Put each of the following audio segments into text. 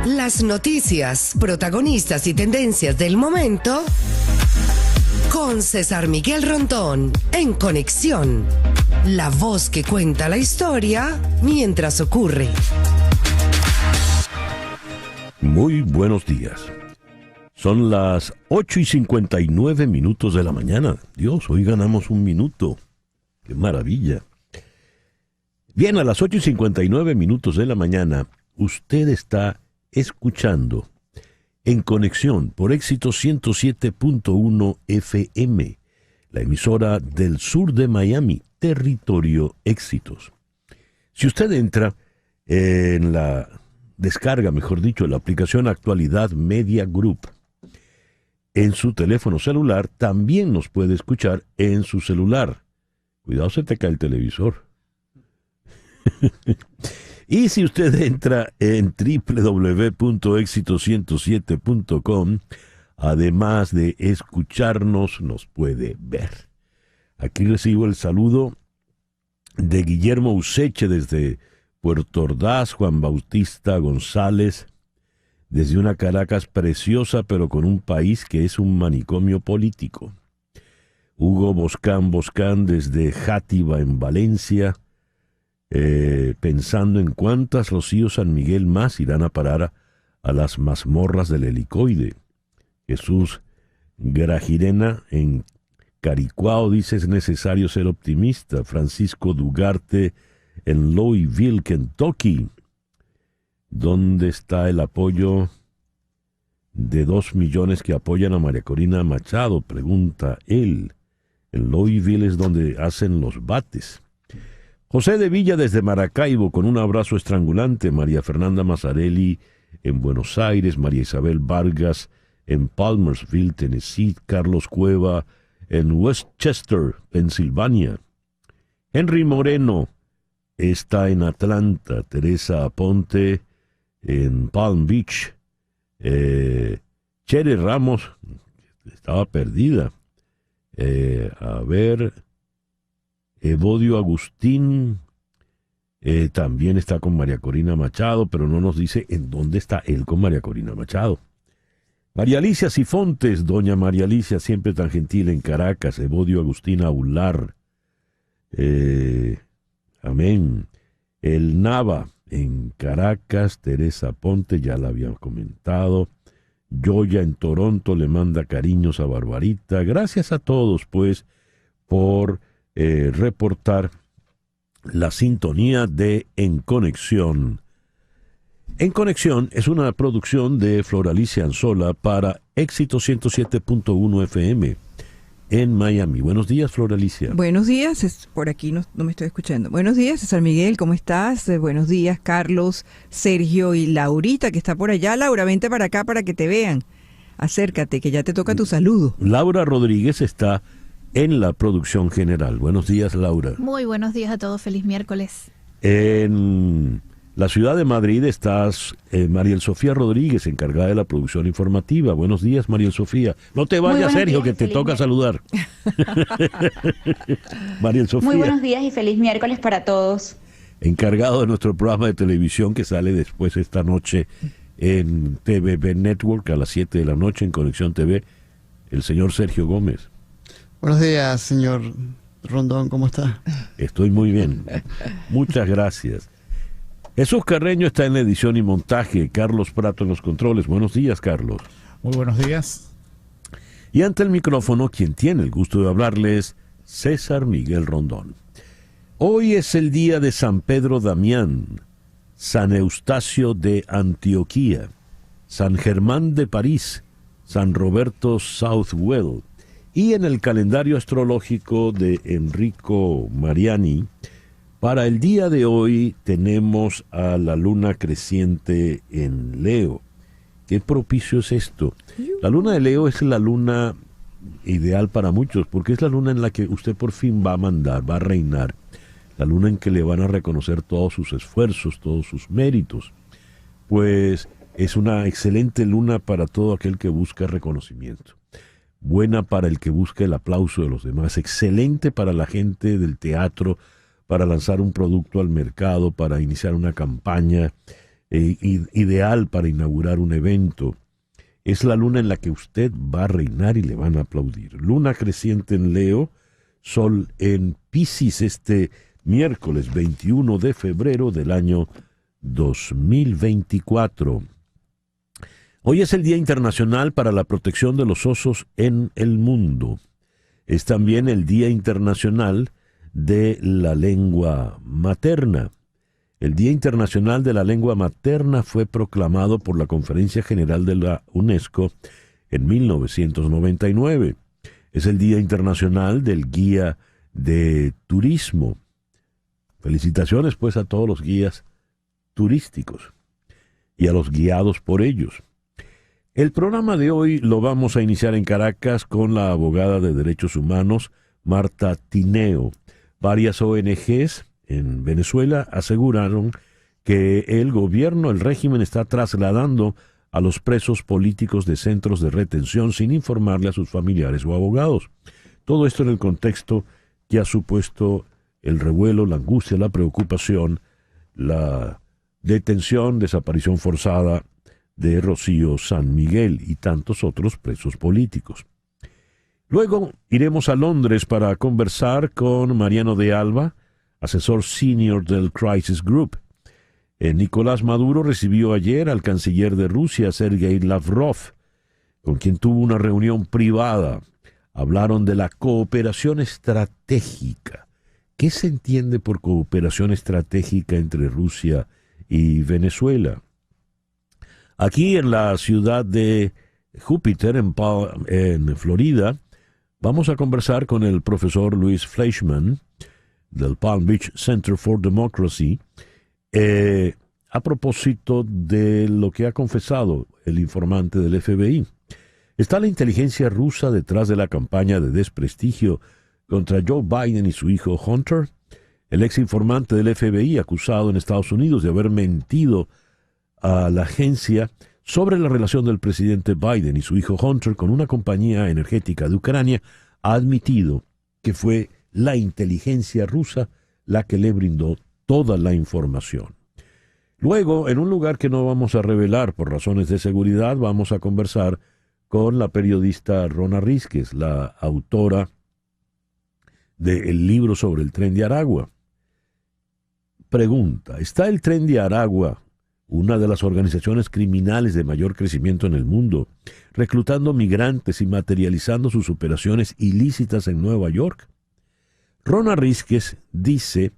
Las noticias, protagonistas y tendencias del momento con César Miguel Rondón en Conexión. La voz que cuenta la historia mientras ocurre. Muy buenos días. Son las 8:59 de la mañana. Dios, hoy ganamos un minuto. ¡Qué maravilla! Bien, a las 8:59 de la mañana, usted está escuchando En Conexión por Éxito 107.1 FM, la emisora del sur de Miami, territorio Éxitos. Si usted entra en la descarga, mejor dicho, la aplicación Actualidad Media Group en su teléfono celular, también nos puede escuchar en su celular. Cuidado, se te cae el televisor. Y si usted entra en www.exito107.com, además de escucharnos, nos puede ver. Aquí recibo el saludo de Guillermo Useche desde Puerto Ordaz, Juan Bautista González, desde una Caracas preciosa, pero con un país que es un manicomio político. Hugo Boscán desde Játiva, en Valencia, pensando en cuántas Rocío San Miguel más irán a parar a las mazmorras del helicoide. Jesús Grajirena en Caricuao dice: es necesario ser optimista. Francisco Dugarte en Louisville, Kentucky. ¿Dónde está el apoyo de 2 millones que apoyan a María Corina Machado?, pregunta él. En Louisville es donde hacen los bates. José de Villa desde Maracaibo con un abrazo estrangulante. María Fernanda Mazzarelli en Buenos Aires. María Isabel Vargas en Palmersville, Tennessee. Carlos Cueva en Westchester, Pensilvania. Henry Moreno está en Atlanta. Teresa Aponte en Palm Beach. Chere Ramos estaba perdida. A ver, Evodio Agustín también está con María Corina Machado, pero no nos dice en dónde está él con María Corina Machado. María Alicia Sifontes, doña María Alicia, siempre tan gentil en Caracas. Evodio Agustín Aular, amén. El Nava en Caracas. Teresa Ponte, ya la habíamos comentado. Joya en Toronto le manda cariños a Barbarita. Gracias a todos, pues, por reportar la sintonía de En Conexión. En Conexión es una producción de Floralicia Anzola para Éxito 107.1 FM en Miami. Buenos días, Floralicia. Buenos días, por aquí no me estoy escuchando. Buenos días, César Miguel, ¿cómo estás? Buenos días, Carlos, Sergio y Laurita, que está por allá. Laura, vente para acá para que te vean. Acércate, que ya te toca tu saludo. Laura Rodríguez está en la producción general. Buenos días, Laura. Muy buenos días a todos, feliz miércoles. En la ciudad de Madrid estás Mariel Sofía Rodríguez, encargada de la producción informativa. Buenos días, Mariel Sofía. No te vayas, Sergio, que te toca saludar. Mariel Sofía. Muy buenos días y feliz miércoles para todos. Encargado de nuestro programa de televisión que sale después esta noche en TVB Network a las 7 de la noche en Conexión TV, el señor Sergio Gómez. Buenos días, señor Rondón, ¿cómo está? Estoy muy bien. Muchas gracias. Jesús Carreño está en la edición y montaje. Carlos Prato en los controles. Buenos días, Carlos. Muy buenos días. Y ante el micrófono, quien tiene el gusto de hablarles, César Miguel Rondón. Hoy es el día de San Pedro Damián, San Eustacio de Antioquía, San Germán de París, San Roberto Southwell. Y en el calendario astrológico de Enrico Mariani, para el día de hoy tenemos a la luna creciente en Leo. ¿Qué propicio es esto? La luna de Leo es la luna ideal para muchos, porque es la luna en la que usted por fin va a mandar, va a reinar. La luna en que le van a reconocer todos sus esfuerzos, todos sus méritos. Pues es una excelente luna para todo aquel que busca reconocimiento. Buena para el que busca el aplauso de los demás, excelente para la gente del teatro, para lanzar un producto al mercado, para iniciar una campaña, ideal para inaugurar un evento. Es la luna en la que usted va a reinar y le van a aplaudir. Luna creciente en Leo, Sol en Piscis este miércoles 21 de febrero del año 2024. Hoy es el Día Internacional para la Protección de los Osos en el Mundo. Es también el Día Internacional de la Lengua Materna. El Día Internacional de la Lengua Materna fue proclamado por la Conferencia General de la UNESCO en 1999. Es el Día Internacional del Guía de Turismo. Felicitaciones pues a todos los guías turísticos y a los guiados por ellos. El programa de hoy lo vamos a iniciar en Caracas con la abogada de derechos humanos Marta Tineo. Varias ONGs en Venezuela aseguraron que el gobierno, el régimen, está trasladando a los presos políticos de centros de retención sin informarle a sus familiares o abogados. Todo esto en el contexto que ha supuesto el revuelo, la angustia, la preocupación, la detención, desaparición forzada de Rocío San Miguel y tantos otros presos políticos. Luego iremos a Londres para conversar con Mariano de Alba, asesor senior del Crisis Group. Nicolás Maduro recibió ayer al canciller de Rusia, Sergei Lavrov, con quien tuvo una reunión privada. Hablaron de la cooperación estratégica. ¿Qué se entiende por cooperación estratégica entre Rusia y Venezuela? Aquí en la ciudad de Júpiter, en Florida, vamos a conversar con el profesor Luis Fleischman del Palm Beach Center for Democracy a propósito de lo que ha confesado el informante del FBI. ¿Está la inteligencia rusa detrás de la campaña de desprestigio contra Joe Biden y su hijo Hunter? El ex informante del FBI, acusado en Estados Unidos de haber mentido a la agencia sobre la relación del presidente Biden y su hijo Hunter con una compañía energética de Ucrania, ha admitido que fue la inteligencia rusa la que le brindó toda la información. Luego, en un lugar que no vamos a revelar por razones de seguridad, vamos a conversar con la periodista Rona Rísquez, la autora del libro sobre el Tren de Aragua. Pregunta: ¿está el Tren de Aragua, una de las organizaciones criminales de mayor crecimiento en el mundo, reclutando migrantes y materializando sus operaciones ilícitas en Nueva York? Rona Rísquez dice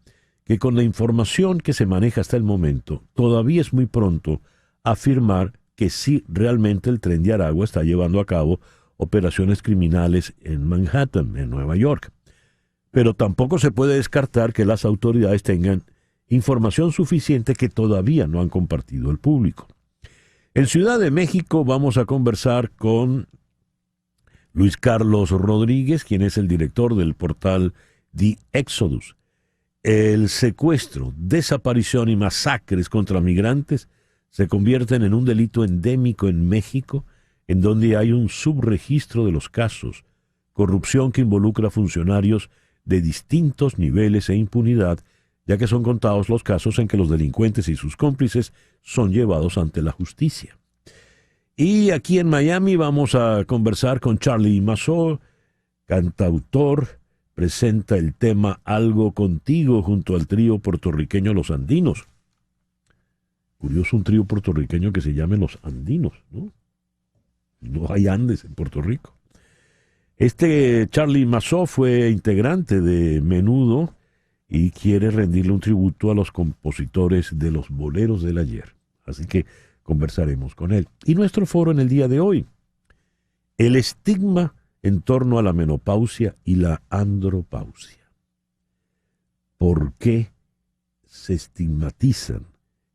que con la información que se maneja hasta el momento, todavía es muy pronto afirmar que sí realmente el Tren de Aragua está llevando a cabo operaciones criminales en Manhattan, en Nueva York. Pero tampoco se puede descartar que las autoridades tengan información suficiente que todavía no han compartido al público. En Ciudad de México vamos a conversar con Luis Carlos Rodríguez, quien es el director del portal The Exodus. El secuestro, desaparición y masacres contra migrantes se convierten en un delito endémico en México, en donde hay un subregistro de los casos, corrupción que involucra funcionarios de distintos niveles e impunidad, ya que son contados los casos en que los delincuentes y sus cómplices son llevados ante la justicia. Y aquí en Miami vamos a conversar con Charlie Massó, cantautor, presenta el tema Algo Contigo junto al trío puertorriqueño Los Andinos. Curioso, un trío puertorriqueño que se llame Los Andinos, ¿no? No hay Andes en Puerto Rico. Charlie Massó fue integrante de Menudo y quiere rendirle un tributo a los compositores de los boleros del ayer. Así que conversaremos con él. Y nuestro foro en el día de hoy: el estigma en torno a la menopausia y la andropausia. ¿Por qué se estigmatizan?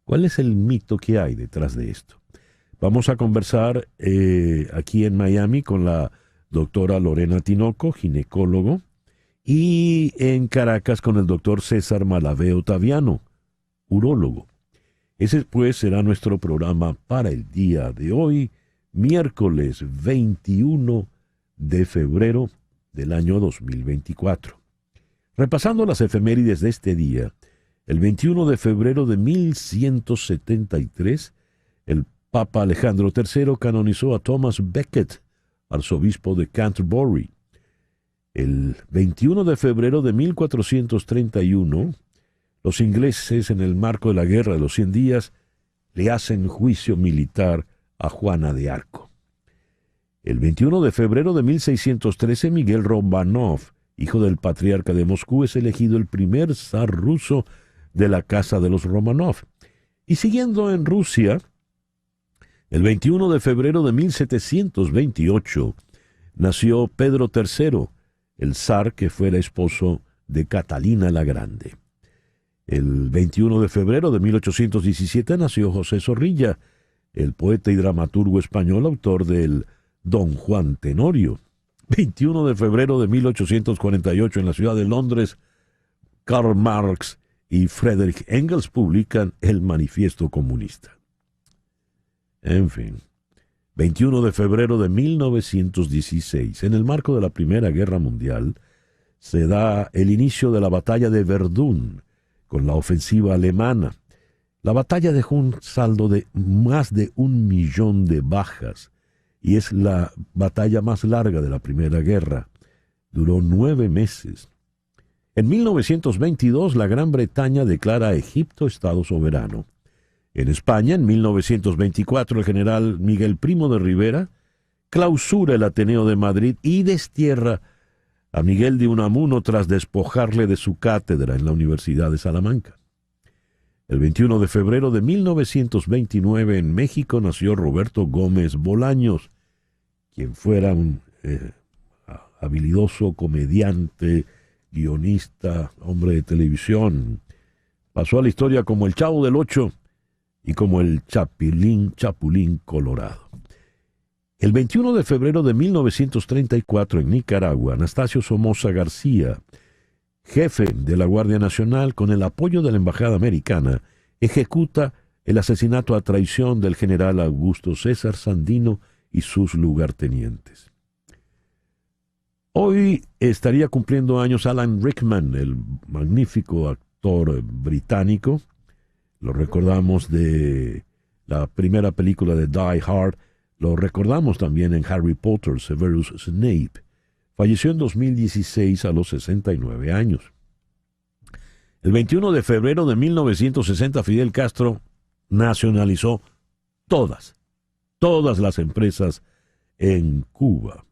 ¿Cuál es el mito que hay detrás de esto? Vamos a conversar aquí en Miami con la doctora Lorena Tinoco, ginecólogo, y en Caracas con el doctor César Malavé Otaviano, urólogo. Ese pues será nuestro programa para el día de hoy, miércoles 21 de febrero del año 2024. Repasando las efemérides de este día, El 21 de febrero de 1173, el Papa Alejandro III canonizó a Thomas Becket, arzobispo de Canterbury. El 21 de febrero de 1431, los ingleses, en el marco de la Guerra de los 100 Días, le hacen juicio militar a Juana de Arco. El 21 de febrero de 1613, Miguel Romanov, hijo del patriarca de Moscú, es elegido el primer zar ruso de la casa de los Romanov. Y siguiendo en Rusia, el 21 de febrero de 1728, nació Pedro III, el zar que fuera esposo de Catalina la Grande. El 21 de febrero de 1817 nació José Zorrilla, el poeta y dramaturgo español, autor del Don Juan Tenorio. 21 de febrero de 1848, en la ciudad de Londres, Karl Marx y Friedrich Engels publican el Manifiesto Comunista. En fin, 21 de febrero de 1916, en el marco de la Primera Guerra Mundial, se da el inicio de la batalla de Verdún con la ofensiva alemana. La batalla dejó un saldo de más de 1 millón de bajas y es la batalla más larga de la Primera Guerra. Duró 9 meses. En 1922, la Gran Bretaña declara a Egipto Estado soberano. En España, en 1924, el general Miguel Primo de Rivera clausura el Ateneo de Madrid y destierra a Miguel de Unamuno tras despojarle de su cátedra en la Universidad de Salamanca. El 21 de febrero de 1929, en México, nació Roberto Gómez Bolaños, quien fuera un habilidoso comediante, guionista, hombre de televisión. Pasó a la historia como el Chavo del Ocho y como el Chapulín Colorado. El 21 de febrero de 1934, en Nicaragua, Anastasio Somoza García, jefe de la Guardia Nacional, con el apoyo de la Embajada Americana, ejecuta el asesinato a traición del general Augusto César Sandino y sus lugartenientes. Hoy estaría cumpliendo años Alan Rickman, el magnífico actor británico. Lo recordamos de la primera película de Die Hard. Lo recordamos también en Harry Potter, Severus Snape. Falleció en 2016 a los 69 años. El 21 de febrero de 1960, Fidel Castro nacionalizó todas las empresas en Cuba.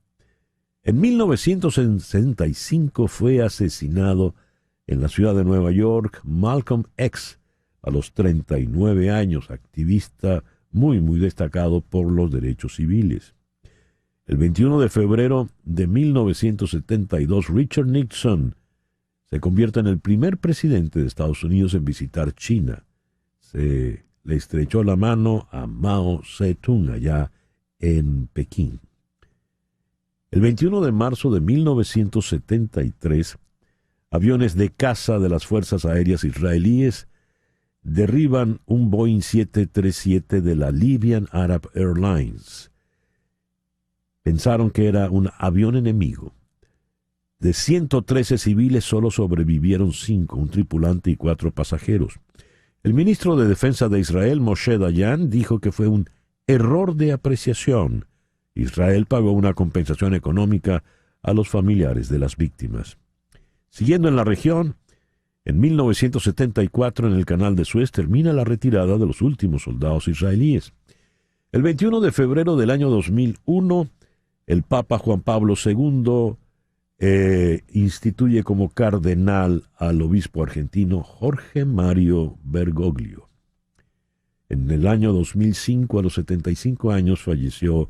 En 1965 fue asesinado en la ciudad de Nueva York Malcolm X, a los 39 años, activista muy destacado por los derechos civiles. El 21 de febrero de 1972, Richard Nixon se convierte en el primer presidente de Estados Unidos en visitar China. Se le estrechó la mano a Mao Zedong allá en Pekín. El 21 de marzo de 1973, aviones de caza de las Fuerzas Aéreas israelíes derriban un Boeing 737 de la Libyan Arab Airlines. Pensaron que era un avión enemigo. De 113 civiles solo sobrevivieron 5, un tripulante y 4 pasajeros. El ministro de Defensa de Israel, Moshe Dayan, dijo que fue un error de apreciación. Israel pagó una compensación económica a los familiares de las víctimas. Siguiendo en la región, en 1974, en el Canal de Suez, termina la retirada de los últimos soldados israelíes. El 21 de febrero del año 2001, el Papa Juan Pablo II instituye como cardenal al obispo argentino Jorge Mario Bergoglio. En el año 2005, a los 75 años, falleció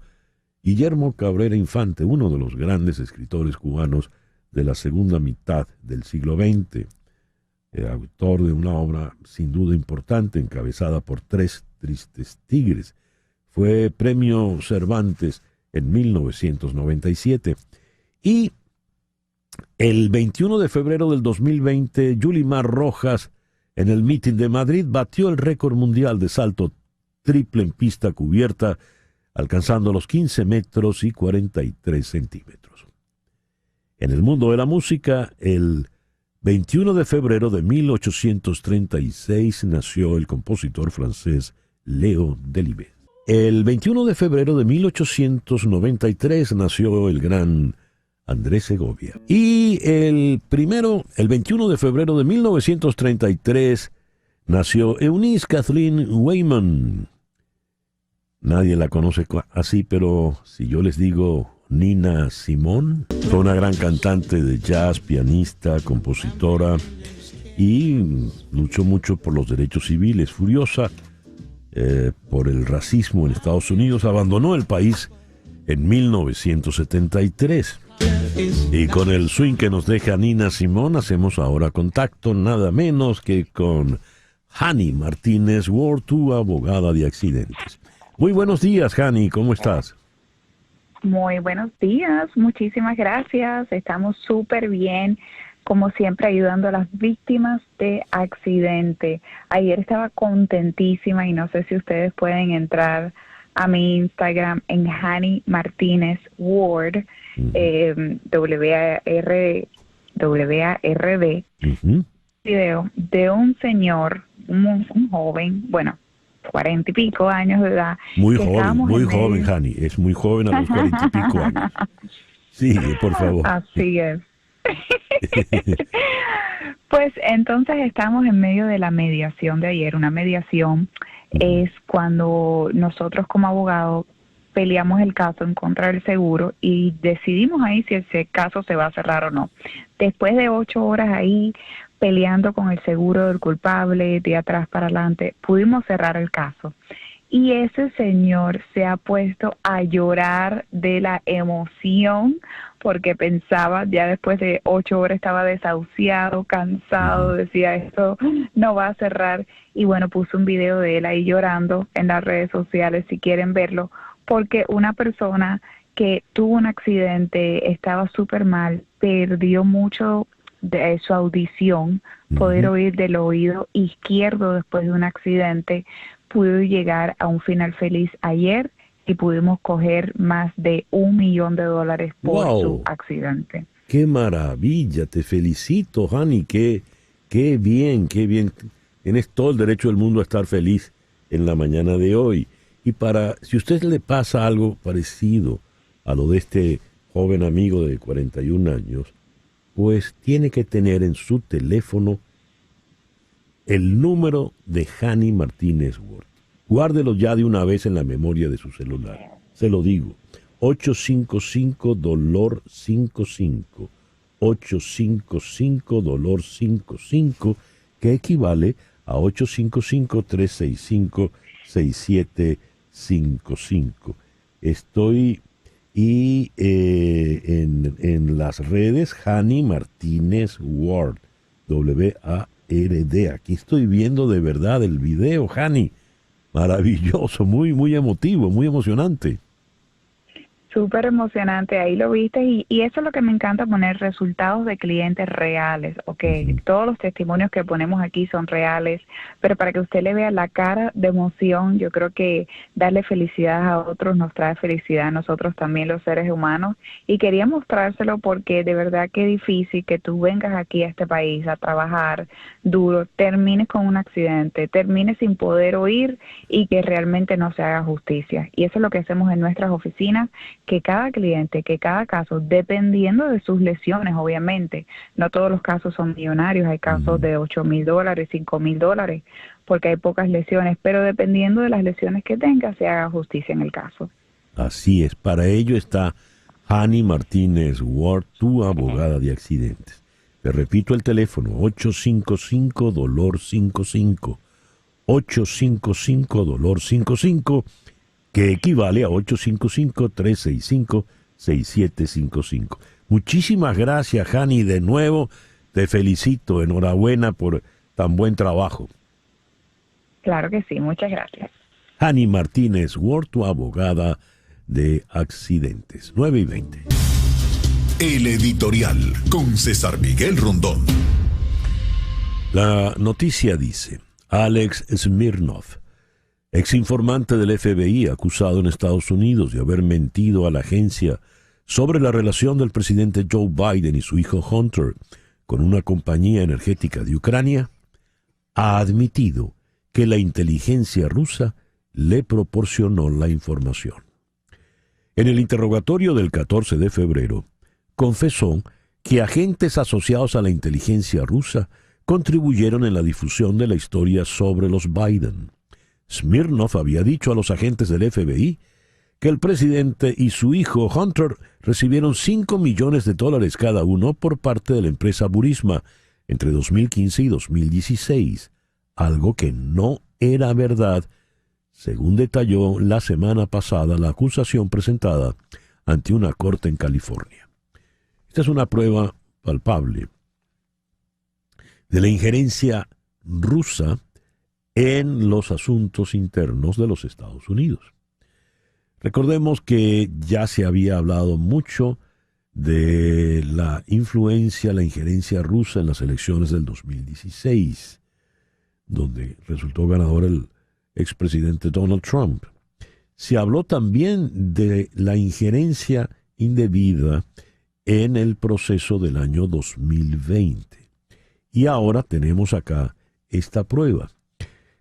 Guillermo Cabrera Infante, uno de los grandes escritores cubanos de la segunda mitad del siglo XX. Autor de una obra sin duda importante, encabezada por 3 tristes tigres. Fue premio Cervantes en 1997. Y el 21 de febrero del 2020, Yulimar Rojas, en el Meeting de Madrid, batió el récord mundial de salto triple en pista cubierta, alcanzando los 15 metros y 43 centímetros. En el mundo de la música, el 21 de febrero de 1836 nació el compositor francés Léo Delibes. El 21 de febrero de 1893 nació el gran Andrés Segovia. Y el 21 de febrero de 1933 nació Eunice Kathleen Wayman. Nadie la conoce así, pero si yo les digo Nina Simone, fue una gran cantante de jazz, pianista, compositora y luchó mucho por los derechos civiles. Furiosa por el racismo en Estados Unidos, abandonó el país en 1973. Y con el swing que nos deja Nina Simone, hacemos ahora contacto nada menos que con Hani Martínez Ward, tu abogada de accidentes. Muy buenos días, Hani, ¿cómo estás? Muy buenos días, muchísimas gracias. Estamos súper bien, como siempre, ayudando a las víctimas de accidente. Ayer estaba contentísima y no sé si ustedes pueden entrar a mi Instagram en Hani Martínez Ward, W-A-R-D, video de un señor, un joven, bueno, 40 y pico años de edad. Muy joven, Hani, es muy joven a los 40 y pico años. Sí, por favor. Así es. Pues entonces estamos en medio de la mediación de ayer. Una mediación es cuando nosotros como abogados peleamos el caso en contra del seguro y decidimos ahí si ese caso se va a cerrar o no. Después de 8 horas ahí peleando con el seguro del culpable, de atrás para adelante, pudimos cerrar el caso. Y ese señor se ha puesto a llorar de la emoción porque pensaba, ya después de 8 horas estaba desahuciado, cansado, decía esto no va a cerrar. Y bueno, puso un video de él ahí llorando en las redes sociales si quieren verlo, porque una persona que tuvo un accidente, estaba súper mal, perdió mucho de su audición, poder oír del oído izquierdo después de un accidente, pudo llegar a un final feliz ayer y pudimos coger más de $1 millón por su accidente. ¡Qué maravilla! Te felicito, Hani, qué bien, qué bien. Tienes todo el derecho del mundo a estar feliz en la mañana de hoy. Y si usted le pasa algo parecido a lo de este joven amigo de 41 años, pues tiene que tener en su teléfono el número de Hani Martínez Ward. Guárdelo ya de una vez en la memoria de su celular. Se lo digo, 855-DOLOR-55, 855-DOLOR-55, que equivale a 855-365-6755. Estoy en las redes Hani Martínez Ward, W-A-R-D. Aquí estoy viendo de verdad el video, Hani. Maravilloso, muy emotivo, muy emocionante. Súper emocionante, ahí lo viste y eso es lo que me encanta, poner resultados de clientes reales, todos los testimonios que ponemos aquí son reales, pero para que usted le vea la cara de emoción, yo creo que darle felicidad a otros nos trae felicidad a nosotros también, los seres humanos, y quería mostrárselo porque de verdad que difícil que tú vengas aquí a este país a trabajar duro, termines con un accidente, termines sin poder oír y que realmente no se haga justicia, y eso es lo que hacemos en nuestras oficinas, que cada cliente, que cada caso, dependiendo de sus lesiones, obviamente, no todos los casos son millonarios, hay casos de $8,000, $5,000, porque hay pocas lesiones, pero dependiendo de las lesiones que tenga, se haga justicia en el caso. Así es, para ello está Hani Martínez Ward, tu abogada de accidentes. Te repito el teléfono, 855-DOLOR-55, 855-DOLOR-55, que equivale a 855-365-6755. Muchísimas gracias, Hani, de nuevo te felicito, enhorabuena por tan buen trabajo. Claro que sí, muchas gracias. Hani Martínez Ward, tu abogada de accidentes. 9:20. El editorial con César Miguel Rondón. La noticia dice, Alex Smirnov, exinformante del FBI acusado en Estados Unidos de haber mentido a la agencia sobre la relación del presidente Joe Biden y su hijo Hunter con una compañía energética de Ucrania, ha admitido que la inteligencia rusa le proporcionó la información. En el interrogatorio del 14 de febrero, confesó que agentes asociados a la inteligencia rusa contribuyeron en la difusión de la historia sobre los Biden. Smirnov había dicho a los agentes del FBI que el presidente y su hijo Hunter recibieron $5 millones cada uno por parte de la empresa Burisma entre 2015 y 2016, algo que no era verdad, según detalló la semana pasada la acusación presentada ante una corte en California. Esta es una prueba palpable de la injerencia rusa en los asuntos internos de los Estados Unidos. Recordemos que ya se había hablado mucho de la influencia, la injerencia rusa en las elecciones del 2016, donde resultó ganador el expresidente Donald Trump. Se habló también de la injerencia indebida en el proceso del año 2020. Y ahora tenemos acá esta prueba.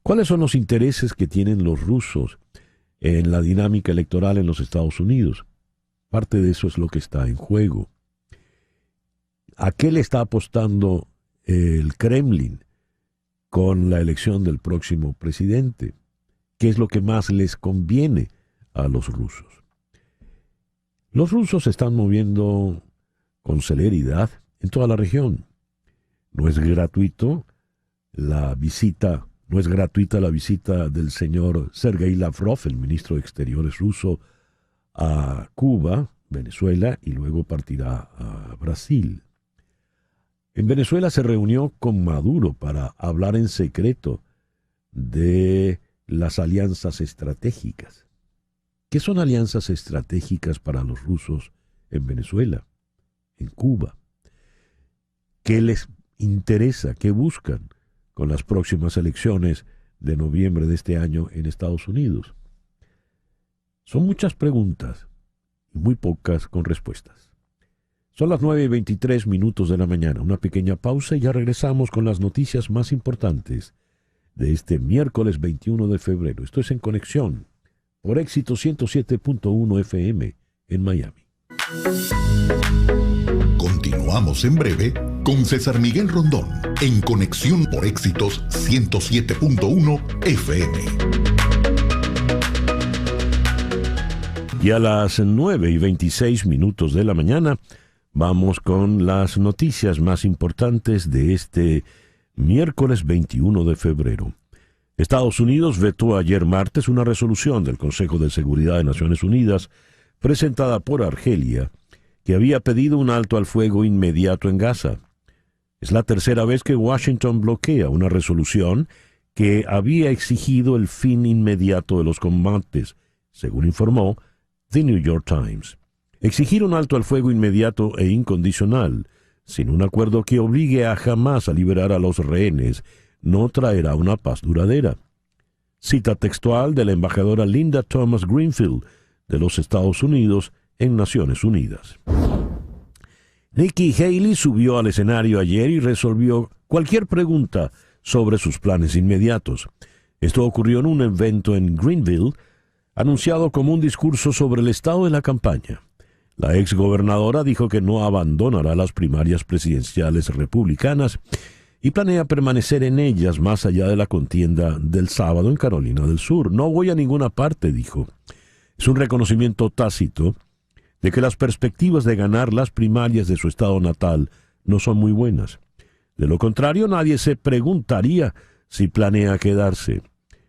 ¿Cuáles son los intereses que tienen los rusos en la dinámica electoral en los Estados Unidos? Parte de eso es lo que está en juego. ¿A qué le está apostando el Kremlin con la elección del próximo presidente? ¿Qué es lo que más les conviene a los rusos? Los rusos se están moviendo con celeridad en toda la región. No es gratuita la visita del señor Sergei Lavrov, el ministro de Exteriores ruso, a Cuba, Venezuela, y luego partirá a Brasil. En Venezuela se reunió con Maduro para hablar en secreto de las alianzas estratégicas. ¿Qué son alianzas estratégicas para los rusos en Venezuela, en Cuba? ¿Qué les interesa, qué buscan con las próximas elecciones de noviembre de este año en Estados Unidos? Son muchas preguntas y muy pocas con respuestas. Son las 9:23 de la mañana. Una pequeña pausa y ya regresamos con las noticias más importantes de este miércoles 21 de febrero. Esto es En Conexión por Éxito 107.1 FM en Miami. Continuamos en breve con César Miguel Rondón en Conexión por Éxitos 107.1 FM. Y a las 9:26 de la mañana vamos con las noticias más importantes de este miércoles 21 de febrero. Estados Unidos vetó ayer martes una resolución del Consejo de Seguridad de Naciones Unidas presentada por Argelia, que había pedido un alto al fuego inmediato en Gaza. Es la tercera vez que Washington bloquea una resolución que había exigido el fin inmediato de los combates, según informó The New York Times. Exigir un alto al fuego inmediato e incondicional, sin un acuerdo que obligue a Hamás a liberar a los rehenes, no traerá una paz duradera. Cita textual de la embajadora Linda Thomas Greenfield de los Estados Unidos en Naciones Unidas. Nikki Haley subió al escenario ayer y resolvió cualquier pregunta sobre sus planes inmediatos. Esto ocurrió en un evento en Greenville, anunciado como un discurso sobre el estado de la campaña. La exgobernadora dijo que no abandonará las primarias presidenciales republicanas y planea permanecer en ellas más allá de la contienda del sábado en Carolina del Sur. No voy a ninguna parte, dijo. Es un reconocimiento tácito de que las perspectivas de ganar las primarias de su estado natal no son muy buenas. De lo contrario, nadie se preguntaría si planea quedarse.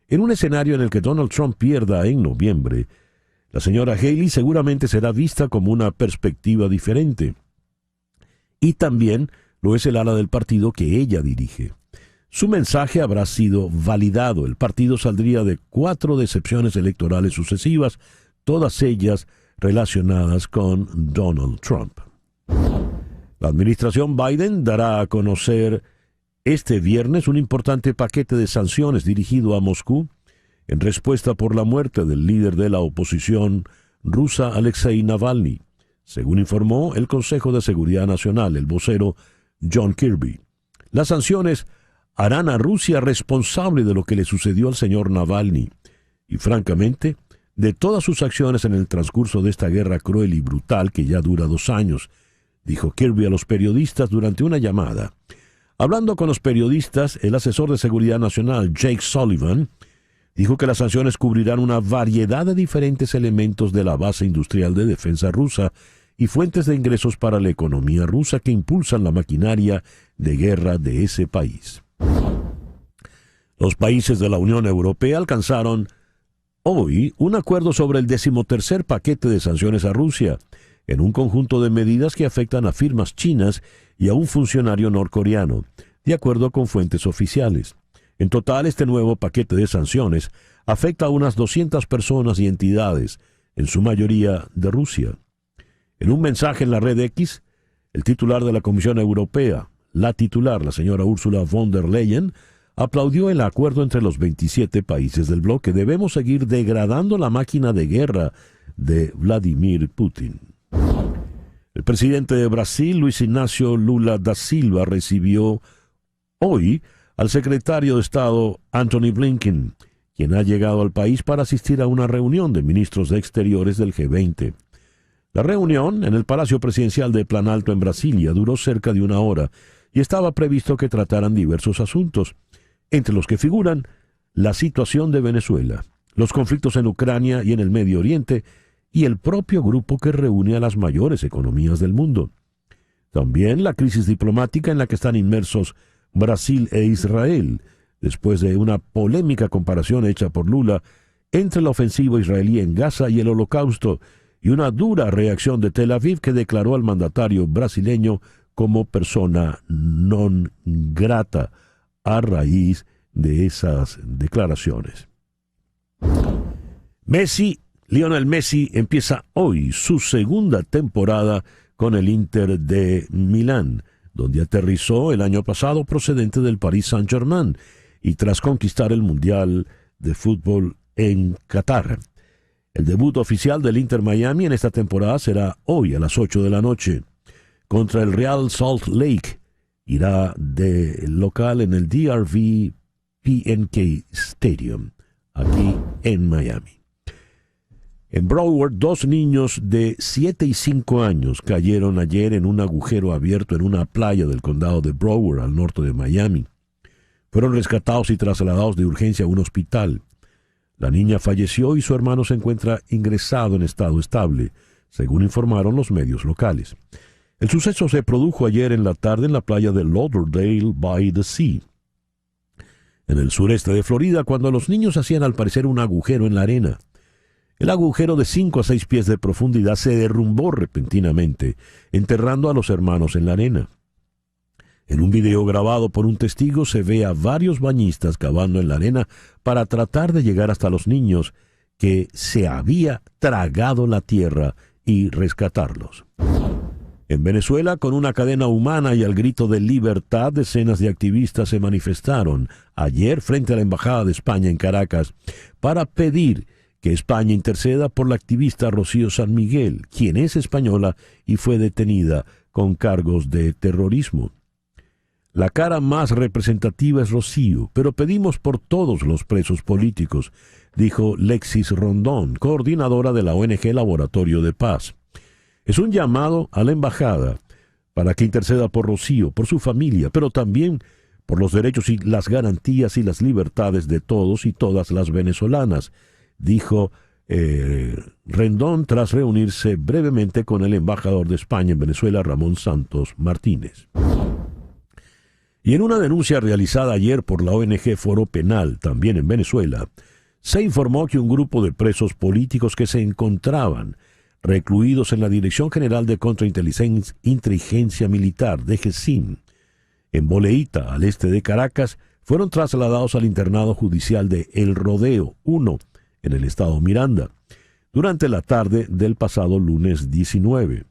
En un escenario en el que Donald Trump pierda en noviembre, la señora Haley seguramente será vista como una perspectiva diferente. Y también lo es el ala del partido que ella dirige. Su mensaje habrá sido validado. El partido saldría de 4 decepciones electorales sucesivas, todas ellas relacionadas con Donald Trump. La administración Biden dará a conocer este viernes un importante paquete de sanciones dirigido a Moscú en respuesta por la muerte del líder de la oposición rusa Alexei Navalny, según informó el Consejo de Seguridad Nacional. El vocero John Kirby. Las sanciones harán a Rusia responsable de lo que le sucedió al señor Navalny y, francamente, de todas sus acciones en el transcurso de esta guerra cruel y brutal que ya dura 2 años, dijo Kirby a los periodistas durante una llamada. Hablando con los periodistas, el asesor de Seguridad Nacional, Jake Sullivan, dijo que las sanciones cubrirán una variedad de diferentes elementos de la base industrial de defensa rusa y fuentes de ingresos para la economía rusa que impulsan la maquinaria de guerra de ese país. Los países de la Unión Europea alcanzaron hoy un acuerdo sobre el 13º paquete de sanciones a Rusia, en un conjunto de medidas que afectan a firmas chinas y a un funcionario norcoreano, de acuerdo con fuentes oficiales. En total, este nuevo paquete de sanciones afecta a unas 200 personas y entidades, en su mayoría de Rusia. En un mensaje en la red X, el titular de la Comisión Europea, la señora Ursula von der Leyen, aplaudió el acuerdo entre los 27 países del bloque. Debemos seguir degradando la máquina de guerra de Vladimir Putin. El presidente de Brasil, Luis Inácio Lula da Silva, recibió hoy al secretario de Estado Antony Blinken, quien ha llegado al país para asistir a una reunión de ministros de Exteriores del G20. La reunión en el Palacio Presidencial de Planalto en Brasilia duró cerca de 1 hora y estaba previsto que trataran diversos asuntos, entre los que figuran la situación de Venezuela, los conflictos en Ucrania y en el Medio Oriente y el propio grupo que reúne a las mayores economías del mundo. También la crisis diplomática en la que están inmersos Brasil e Israel, después de una polémica comparación hecha por Lula entre la ofensiva israelí en Gaza y el Holocausto, y una dura reacción de Tel Aviv que declaró al mandatario brasileño como persona non grata a raíz de esas declaraciones. Lionel Messi empieza hoy su segunda temporada con el Inter de Milán, donde aterrizó el año pasado procedente del Paris Saint-Germain y tras conquistar el Mundial de Fútbol en Qatar. El debut oficial del Inter Miami en esta temporada será hoy a las 8 de la noche. Contra el Real Salt Lake, irá de local en el DRV PNK Stadium, aquí en Miami. En Broward, 2 niños de 7 y 5 años cayeron ayer en un agujero abierto en una playa del condado de Broward, al norte de Miami. Fueron rescatados y trasladados de urgencia a un hospital. La niña falleció y su hermano se encuentra ingresado en estado estable, según informaron los medios locales. El suceso se produjo ayer en la tarde en la playa de Lauderdale by the Sea, en el sureste de Florida, cuando los niños hacían al parecer un agujero en la arena. El agujero de 5 a 6 pies de profundidad se derrumbó repentinamente, enterrando a los hermanos en la arena. En un video grabado por un testigo se ve a varios bañistas cavando en la arena para tratar de llegar hasta los niños que se había tragado la tierra y rescatarlos. En Venezuela, con una cadena humana y al grito de libertad, decenas de activistas se manifestaron ayer frente a la Embajada de España en Caracas para pedir que España interceda por la activista Rocío San Miguel, quien es española y fue detenida con cargos de terrorismo. La cara más representativa es Rocío, pero pedimos por todos los presos políticos, dijo Lexis Rondón, coordinadora de la ONG Laboratorio de Paz. Es un llamado a la embajada para que interceda por Rocío, por su familia, pero también por los derechos y las garantías y las libertades de todos y todas las venezolanas, dijo Rendón tras reunirse brevemente con el embajador de España en Venezuela, Ramón Santos Martínez. Y en una denuncia realizada ayer por la ONG Foro Penal, también en Venezuela, se informó que un grupo de presos políticos que se encontraban recluidos en la Dirección General de Contrainteligencia Militar, DGCIM, en Boleíta, al este de Caracas, fueron trasladados al internado judicial de El Rodeo 1, en el estado Miranda, durante la tarde del pasado lunes 19.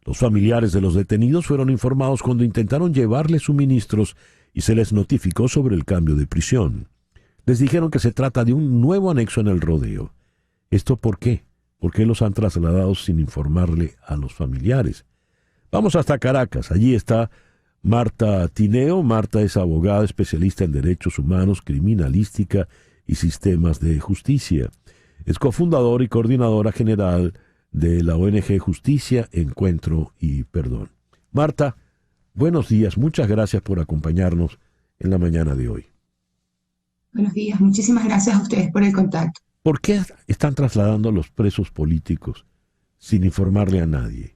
Los familiares de los detenidos fueron informados cuando intentaron llevarles suministros y se les notificó sobre el cambio de prisión. Les dijeron que se trata de un nuevo anexo en El Rodeo. ¿Esto por qué? ¿Por qué los han trasladado sin informarle a los familiares? Vamos hasta Caracas. Allí está Marta Tineo. Marta es abogada especialista en derechos humanos, criminalística y sistemas de justicia. Es cofundadora y coordinadora general de la ONG Justicia, Encuentro y Perdón. Marta, buenos días. Muchas gracias por acompañarnos en la mañana de hoy. Buenos días. Muchísimas gracias a ustedes por el contacto. ¿Por qué están trasladando a los presos políticos sin informarle a nadie?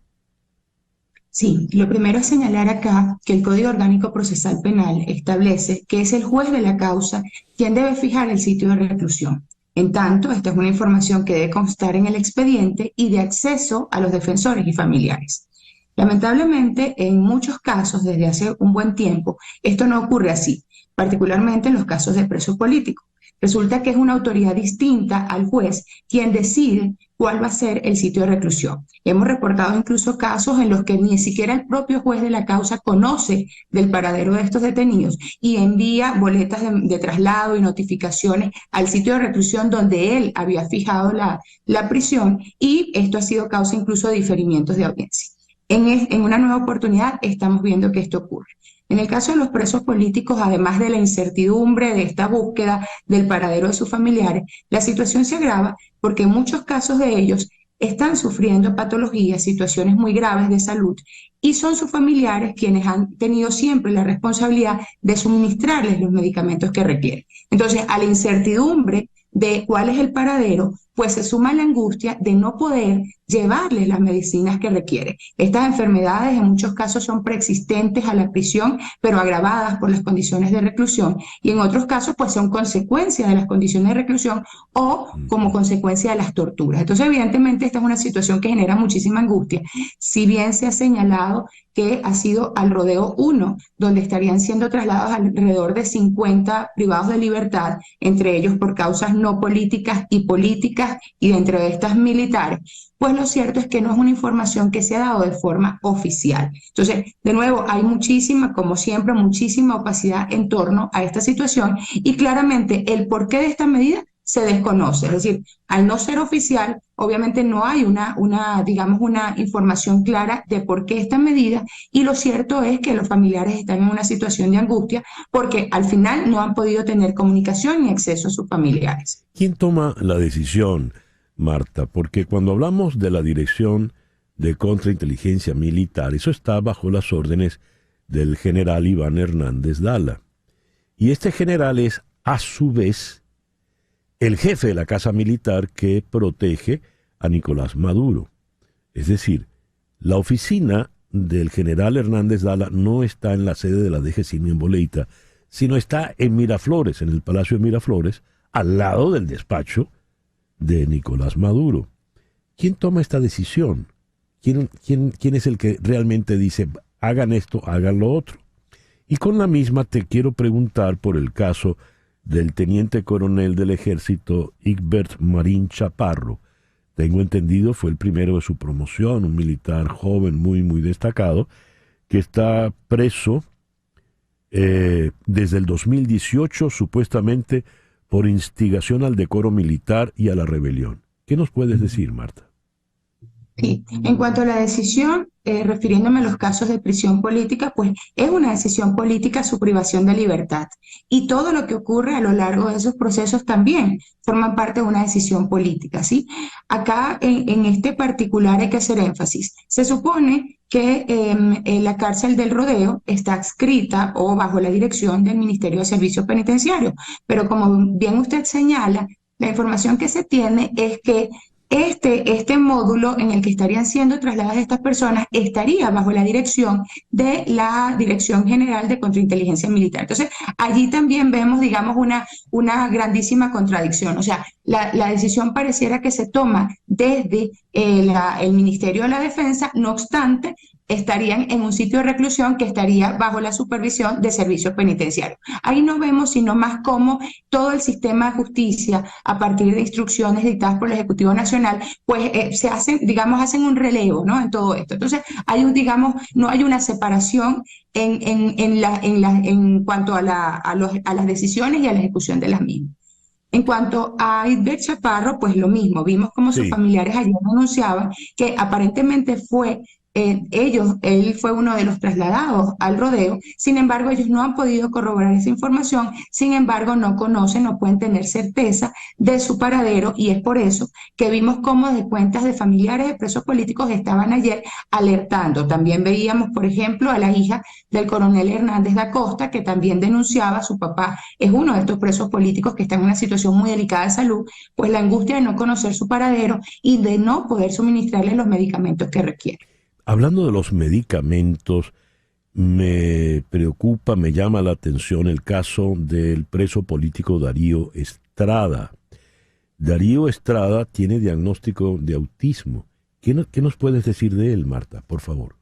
Sí, lo primero es señalar acá que el Código Orgánico Procesal Penal establece que es el juez de la causa quien debe fijar el sitio de reclusión. En tanto, esta es una información que debe constar en el expediente y de acceso a los defensores y familiares. Lamentablemente, en muchos casos, desde hace un buen tiempo, esto no ocurre así, particularmente en los casos de presos políticos. Resulta que es una autoridad distinta al juez quien decide cuál va a ser el sitio de reclusión. Hemos reportado incluso casos en los que ni siquiera el propio juez de la causa conoce del paradero de estos detenidos y envía boletas de traslado y notificaciones al sitio de reclusión donde él había fijado la prisión, y esto ha sido causa incluso de diferimientos de audiencia. En una nueva oportunidad estamos viendo que esto ocurre. En el caso de los presos políticos, además de la incertidumbre de esta búsqueda del paradero de sus familiares, la situación se agrava porque en muchos casos de ellos están sufriendo patologías, situaciones muy graves de salud, y son sus familiares quienes han tenido siempre la responsabilidad de suministrarles los medicamentos que requieren. Entonces, a la incertidumbre de cuál es el paradero, pues se suma la angustia de no poder llevarles las medicinas que requieren. Estas enfermedades en muchos casos son preexistentes a la prisión, pero agravadas por las condiciones de reclusión, y en otros casos pues son consecuencia de las condiciones de reclusión o como consecuencia de las torturas. Entonces, evidentemente, esta es una situación que genera muchísima angustia, si bien se ha señalado que ha sido al rodeo 1, donde estarían siendo trasladados alrededor de 50 privados de libertad, entre ellos por causas no políticas y políticas, y dentro de estas militares. Pues lo cierto es que no es una información que se ha dado de forma oficial. Entonces, de nuevo, hay muchísima, como siempre, muchísima opacidad en torno a esta situación, y claramente el porqué de esta medida se desconoce. Es decir, al no ser oficial, obviamente no hay digamos, una información clara de por qué esta medida, y lo cierto es que los familiares están en una situación de angustia porque al final no han podido tener comunicación ni acceso a sus familiares. ¿Quién toma la decisión, Marta? Porque cuando hablamos de la Dirección de Contrainteligencia Militar, eso está bajo las órdenes del general Iván Hernández Dala. Y este general es, a su vez, el jefe de la Casa Militar que protege a Nicolás Maduro. Es decir, la oficina del general Hernández Dala no está en la sede de la DG, sino en Boleita, sino está en Miraflores, en el Palacio de Miraflores, al lado del despacho de Nicolás Maduro. ¿Quién toma esta decisión? ¿Quién es el que realmente dice, hagan esto, hagan lo otro? Y con la misma te quiero preguntar por el caso del teniente coronel del ejército Igbert Marín Chaparro. Tengo entendido, fue el primero de su promoción, un militar joven muy, muy destacado, que está preso desde el 2018, supuestamente por instigación al decoro militar y a la rebelión. ¿Qué nos puedes decir, Marta? Sí. En cuanto a la decisión, refiriéndome a los casos de prisión política, pues es una decisión política su privación de libertad. Y todo lo que ocurre a lo largo de esos procesos también forman parte de una decisión política, ¿sí? Acá, en este particular, hay que hacer énfasis. Se supone que la cárcel del Rodeo está adscrita o bajo la dirección del Ministerio de Servicios Penitenciarios. Pero como bien usted señala, la información que se tiene es que este módulo en el que estarían siendo trasladadas estas personas estaría bajo la dirección de la Dirección General de Contrainteligencia Militar. Entonces, allí también vemos, digamos, una grandísima contradicción. O sea, la decisión pareciera que se toma desde el Ministerio de la Defensa, no obstante, estarían en un sitio de reclusión que estaría bajo la supervisión de servicios penitenciarios. Ahí no vemos sino más cómo todo el sistema de justicia, a partir de instrucciones dictadas por el Ejecutivo Nacional, pues hacen un relevo, ¿no?, en todo esto. Entonces, no hay una separación en cuanto a las decisiones y a la ejecución de las mismas. En cuanto a Igbert Chaparro, pues lo mismo, vimos como sus familiares ayer anunciaban que aparentemente fue él fue uno de los trasladados al rodeo. Sin embargo, ellos no han podido corroborar esa información, sin embargo, no conocen, no pueden tener certeza de su paradero, y es por eso que vimos cómo de cuentas de familiares de presos políticos estaban ayer alertando. También veíamos, por ejemplo, a la hija del coronel Hernández da Costa, que también denunciaba, su papá es uno de estos presos políticos que está en una situación muy delicada de salud, pues la angustia de no conocer su paradero y de no poder suministrarle los medicamentos que requiere. Hablando de los medicamentos, me preocupa, me llama la atención el caso del preso político Darío Estrada. Darío Estrada tiene diagnóstico de autismo. ¿Qué nos puedes decir de él, Marta, por favor?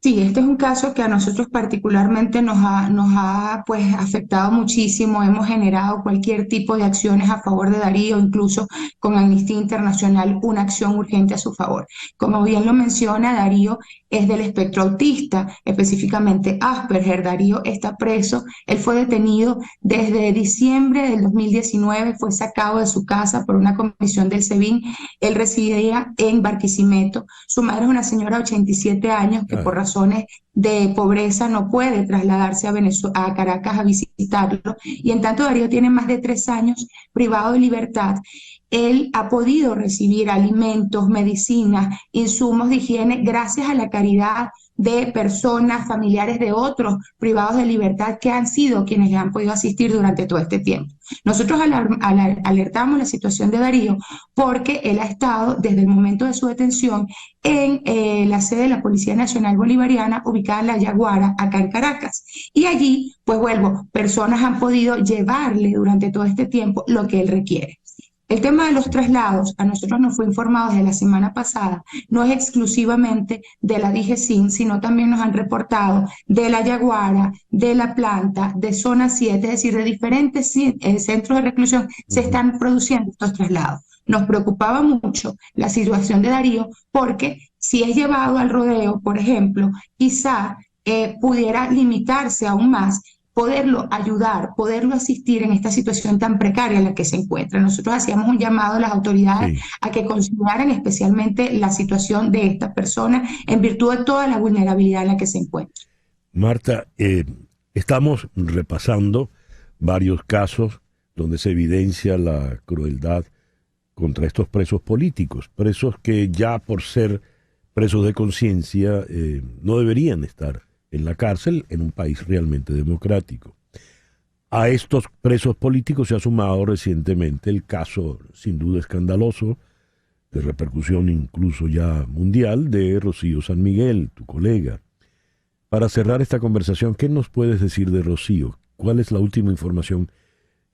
Sí, este es un caso que a nosotros particularmente nos ha pues afectado muchísimo. Hemos generado cualquier tipo de acciones a favor de Darío, incluso con Amnistía Internacional, una acción urgente a su favor. Como bien lo menciona, Darío es del espectro autista, específicamente Asperger. Darío está preso, él fue detenido desde diciembre del 2019, fue sacado de su casa por una comisión del SEBIN. Él residía en Barquisimeto. Su madre es una señora de 87 años que por razones de pobreza no puede trasladarse a Caracas a visitarlo, y en tanto Darío tiene más de 3 años privado de libertad. Él ha podido recibir alimentos, medicinas, insumos de higiene gracias a la caridad de personas, familiares de otros privados de libertad que han sido quienes le han podido asistir durante todo este tiempo. Nosotros alertamos la situación de Darío porque él ha estado desde el momento de su detención en la sede de la Policía Nacional Bolivariana, ubicada en La Yaguara, acá en Caracas. Y allí, pues vuelvo, personas han podido llevarle durante todo este tiempo lo que él requiere. El tema de los traslados, a nosotros nos fue informado desde la semana pasada, no es exclusivamente de la DIGESIN, sino también nos han reportado de La Yaguara, de La Planta, de Zona 7, es decir, de diferentes centros de reclusión se están produciendo estos traslados. Nos preocupaba mucho la situación de Darío porque si es llevado al rodeo, por ejemplo, quizá pudiera limitarse aún más poderlo ayudar, poderlo asistir en esta situación tan precaria en la que se encuentra. Nosotros hacíamos un llamado a las autoridades a que consideraran especialmente la situación de esta persona en virtud de toda la vulnerabilidad en la que se encuentra. Marta, estamos repasando varios casos donde se evidencia la crueldad contra estos presos políticos, presos que ya por ser presos de conciencia no deberían estar en la cárcel en un país realmente democrático. A estos presos políticos se ha sumado recientemente el caso, sin duda escandaloso, de repercusión incluso ya mundial, de Rocío San Miguel, tu colega. Para cerrar esta conversación, ¿qué nos puedes decir de Rocío? ¿Cuál es la última información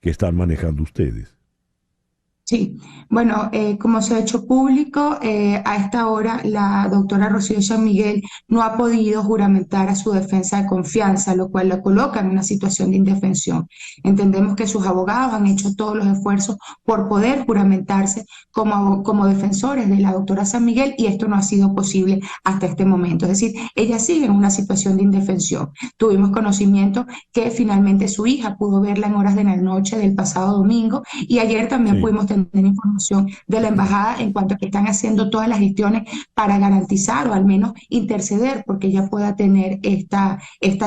que están manejando ustedes? Sí, bueno, como se ha hecho público, a esta hora la doctora Rocío San Miguel no ha podido juramentar a su defensa de confianza, lo cual la coloca en una situación de indefensión. Entendemos que sus abogados han hecho todos los esfuerzos por poder juramentarse como defensores de la doctora San Miguel, y esto no ha sido posible hasta este momento. Es decir, ella sigue en una situación de indefensión. Tuvimos conocimiento que finalmente su hija pudo verla en horas de la noche del pasado domingo, y ayer también pudimos tener información de la embajada en cuanto a que están haciendo todas las gestiones para garantizar o al menos interceder porque ella pueda tener esta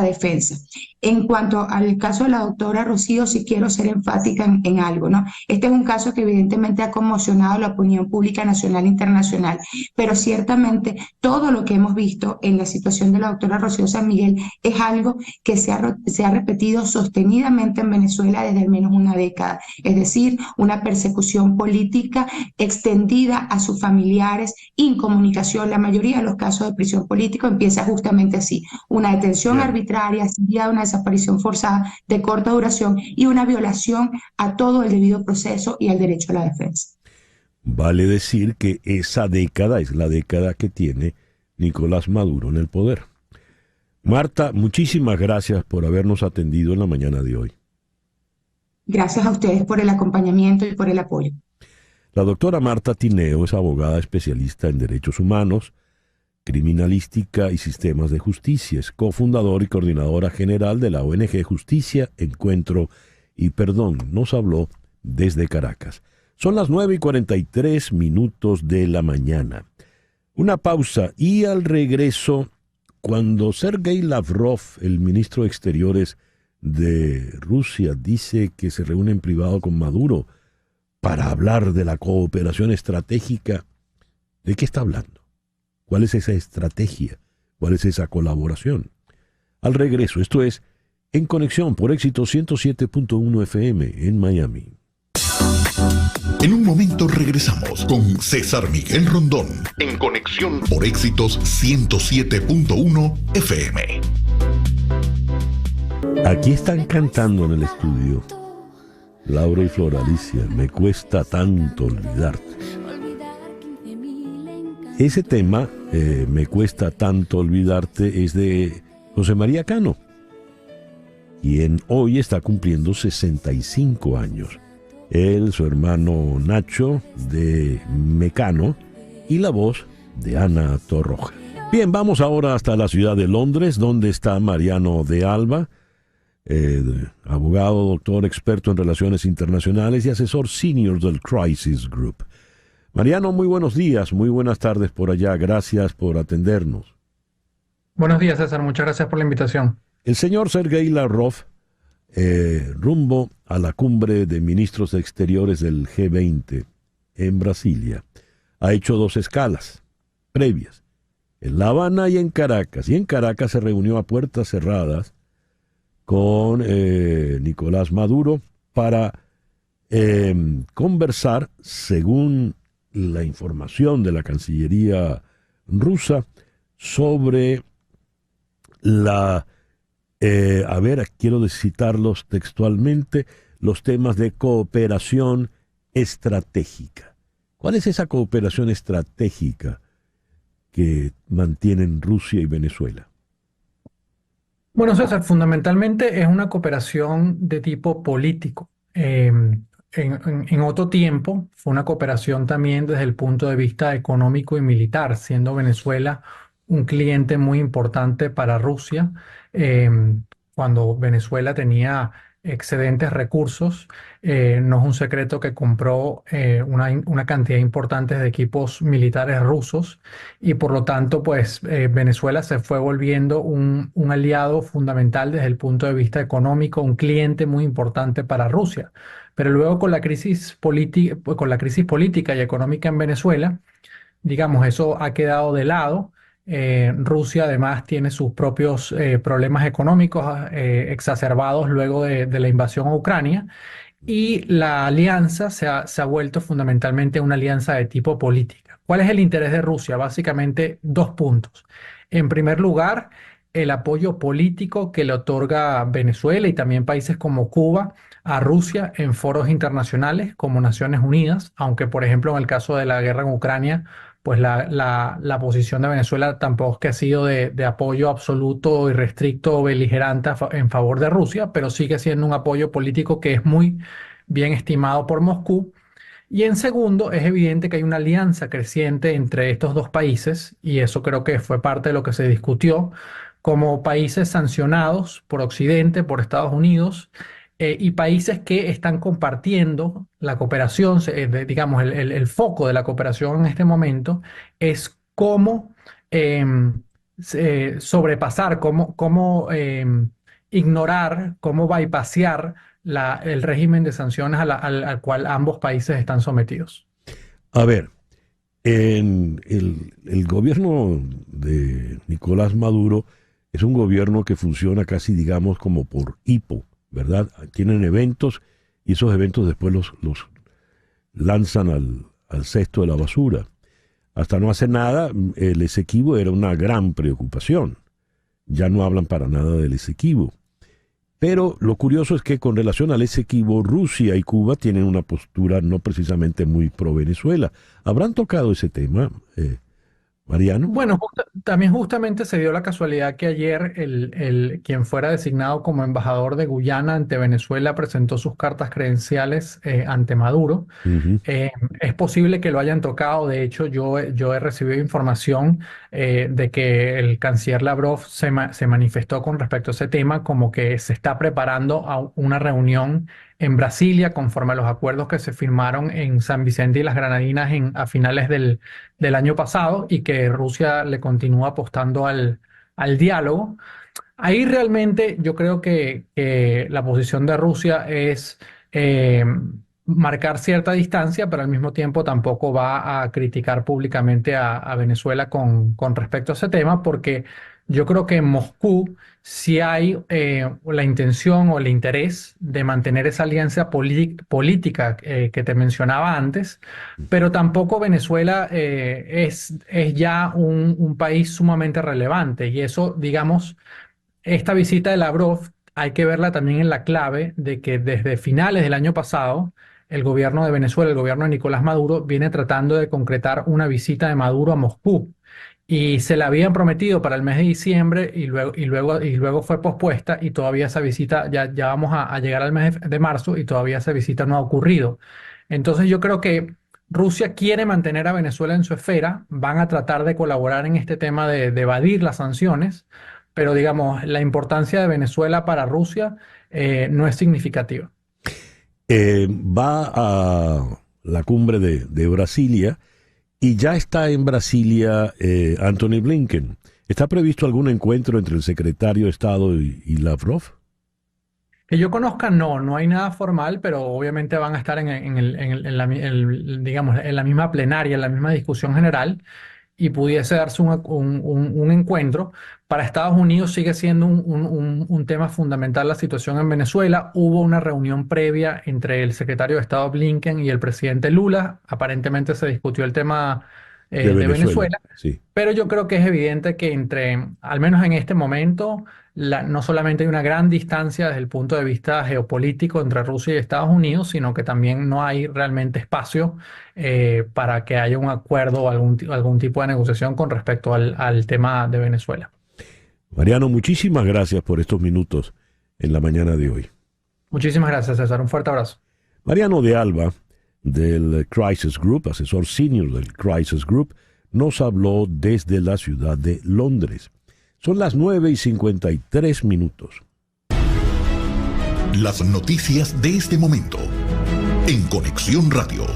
defensa. En cuanto al caso de la doctora Rocío, sí quiero ser enfática en algo, ¿no? Este es un caso que evidentemente ha conmocionado la opinión pública nacional e internacional, pero ciertamente todo lo que hemos visto en la situación de la doctora Rocío San Miguel es algo que se ha repetido sostenidamente en Venezuela desde al menos una década, es decir, una persecución política extendida a sus familiares, incomunicación. La mayoría de los casos de prisión política empieza justamente así, una detención arbitraria seguida de una desaparición forzada de corta duración y una violación a todo el debido proceso y al derecho a la defensa. Vale decir que esa década es la década que tiene Nicolás Maduro en el poder. Marta, muchísimas gracias por habernos atendido en la mañana de hoy. Gracias a ustedes por el acompañamiento y por el apoyo. La doctora Marta Tineo es abogada especialista en derechos humanos, criminalística y sistemas de justicia. Es cofundadora y coordinadora general de la ONG Justicia, Encuentro y Perdón. Nos habló desde Caracas. Son las 9:43 de la mañana. Una pausa y al regreso, cuando Sergei Lavrov, el ministro de Exteriores de Rusia, dice que se reúne en privado con Maduro para hablar de la cooperación estratégica, ¿de qué está hablando? ¿Cuál es esa estrategia? ¿Cuál es esa colaboración? Al regreso, esto es En Conexión por Éxito 107.1 FM en Miami. En un momento regresamos con César Miguel Rondón en Conexión por Éxitos 107.1 FM. Aquí están cantando en el estudio Laura y Flor Alicia, Me cuesta tanto olvidarte. Ese tema, Me cuesta tanto olvidarte, es de José María Cano, quien hoy está cumpliendo 65 años. Él, su hermano Nacho, de Mecano, y la voz de Ana Torroja. Bien, vamos ahora hasta la ciudad de Londres, donde está Mariano de Alba, abogado, doctor, experto en relaciones internacionales y asesor senior del Crisis Group. Mariano, muy buenos días, muy buenas tardes por allá, gracias por atendernos. Buenos días, César, muchas gracias por la invitación. El señor Sergei Lavrov, rumbo a la cumbre de ministros exteriores del G20 en Brasilia, ha hecho 2 escalas previas, en La Habana y en Caracas. Y en Caracas se reunió a puertas cerradas con Nicolás Maduro para conversar, según la información de la Cancillería rusa, sobre la quiero citarlos textualmente, los temas de cooperación estratégica. ¿Cuál es esa cooperación estratégica que mantienen Rusia y Venezuela? Bueno, César, fundamentalmente es una cooperación de tipo político. En otro tiempo fue una cooperación también desde el punto de vista económico y militar, siendo Venezuela un cliente muy importante para Rusia. Cuando Venezuela tenía excedentes recursos, no es un secreto que compró una cantidad importante de equipos militares rusos y por lo tanto pues Venezuela se fue volviendo un aliado fundamental desde el punto de vista económico, un cliente muy importante para Rusia. Pero luego con la crisis política y económica en Venezuela, digamos, eso ha quedado de lado. Rusia además tiene sus propios problemas económicos exacerbados luego de la invasión a Ucrania y la alianza se ha vuelto fundamentalmente una alianza de tipo política. ¿Cuál es el interés de Rusia? Básicamente 2 puntos. En primer lugar, el apoyo político que le otorga Venezuela y también países como Cuba a Rusia en foros internacionales como Naciones Unidas, aunque por ejemplo en el caso de la guerra en Ucrania, pues la posición de Venezuela tampoco es que ha sido de apoyo absoluto, irrestricto o beligerante en favor de Rusia, pero sigue siendo un apoyo político que es muy bien estimado por Moscú. Y en segundo, es evidente que hay una alianza creciente entre estos 2 países, y eso creo que fue parte de lo que se discutió, como países sancionados por Occidente, por Estados Unidos, y países que están compartiendo la cooperación, digamos, el foco de la cooperación en este momento es cómo sobrepasar, cómo ignorar, cómo bypassear el régimen de sanciones al cual ambos países están sometidos. A ver, en el gobierno de Nicolás Maduro es un gobierno que funciona casi, digamos, como por hipo, ¿verdad? Tienen eventos y esos eventos después los lanzan al cesto de la basura. Hasta no hace nada, el Esequibo era una gran preocupación. Ya no hablan para nada del Esequibo. Pero lo curioso es que con relación al Esequibo, Rusia y Cuba tienen una postura no precisamente muy pro Venezuela. ¿Habrán tocado ese tema, Mariano? Bueno, también justamente se dio la casualidad que ayer quien fuera designado como embajador de Guyana ante Venezuela presentó sus cartas credenciales ante Maduro. Uh-huh. Es posible que lo hayan tocado. De hecho, yo he recibido información de que el canciller Lavrov se manifestó con respecto a ese tema, como que se está preparando a una reunión en Brasilia, conforme a los acuerdos que se firmaron en San Vicente y las Granadinas a finales del año pasado, y que Rusia le continúa apostando al diálogo. Ahí realmente yo creo que la posición de Rusia es marcar cierta distancia, pero al mismo tiempo tampoco va a criticar públicamente a Venezuela con respecto a ese tema, porque yo creo que en Moscú sí hay la intención o el interés de mantener esa alianza política que te mencionaba antes, pero tampoco Venezuela es ya un país sumamente relevante, y eso, digamos, esta visita de Lavrov hay que verla también en la clave de que desde finales del año pasado el gobierno de Venezuela, el gobierno de Nicolás Maduro, viene tratando de concretar una visita de Maduro a Moscú. Y se la habían prometido para el mes de diciembre, y luego fue pospuesta, y todavía esa visita, ya vamos a llegar al mes de marzo, y todavía esa visita no ha ocurrido. Entonces yo creo que Rusia quiere mantener a Venezuela en su esfera, van a tratar de colaborar en este tema de evadir las sanciones, pero digamos, la importancia de Venezuela para Rusia no es significativa. Va a la cumbre de Brasilia, y ya está en Brasilia Anthony Blinken. ¿Está previsto algún encuentro entre el secretario de Estado y Lavrov? Que yo conozca, no hay nada formal, pero obviamente van a estar digamos, en la misma plenaria, en la misma discusión general, y pudiese darse un encuentro. Para Estados Unidos sigue siendo un tema fundamental la situación en Venezuela. Hubo una reunión previa entre el secretario de Estado Blinken y el presidente Lula. Aparentemente se discutió el tema de Venezuela. Sí. Pero yo creo que es evidente que al menos en este momento, no solamente hay una gran distancia desde el punto de vista geopolítico entre Rusia y Estados Unidos, sino que también no hay realmente espacio para que haya un acuerdo o algún tipo de negociación con respecto al tema de Venezuela. Mariano, muchísimas gracias por estos minutos en la mañana de hoy. Muchísimas gracias, César. Un fuerte abrazo. Mariano de Alba, del Crisis Group, asesor senior del Crisis Group, nos habló desde la ciudad de Londres. Son las 9:53. Las noticias de este momento en Conexión Radio.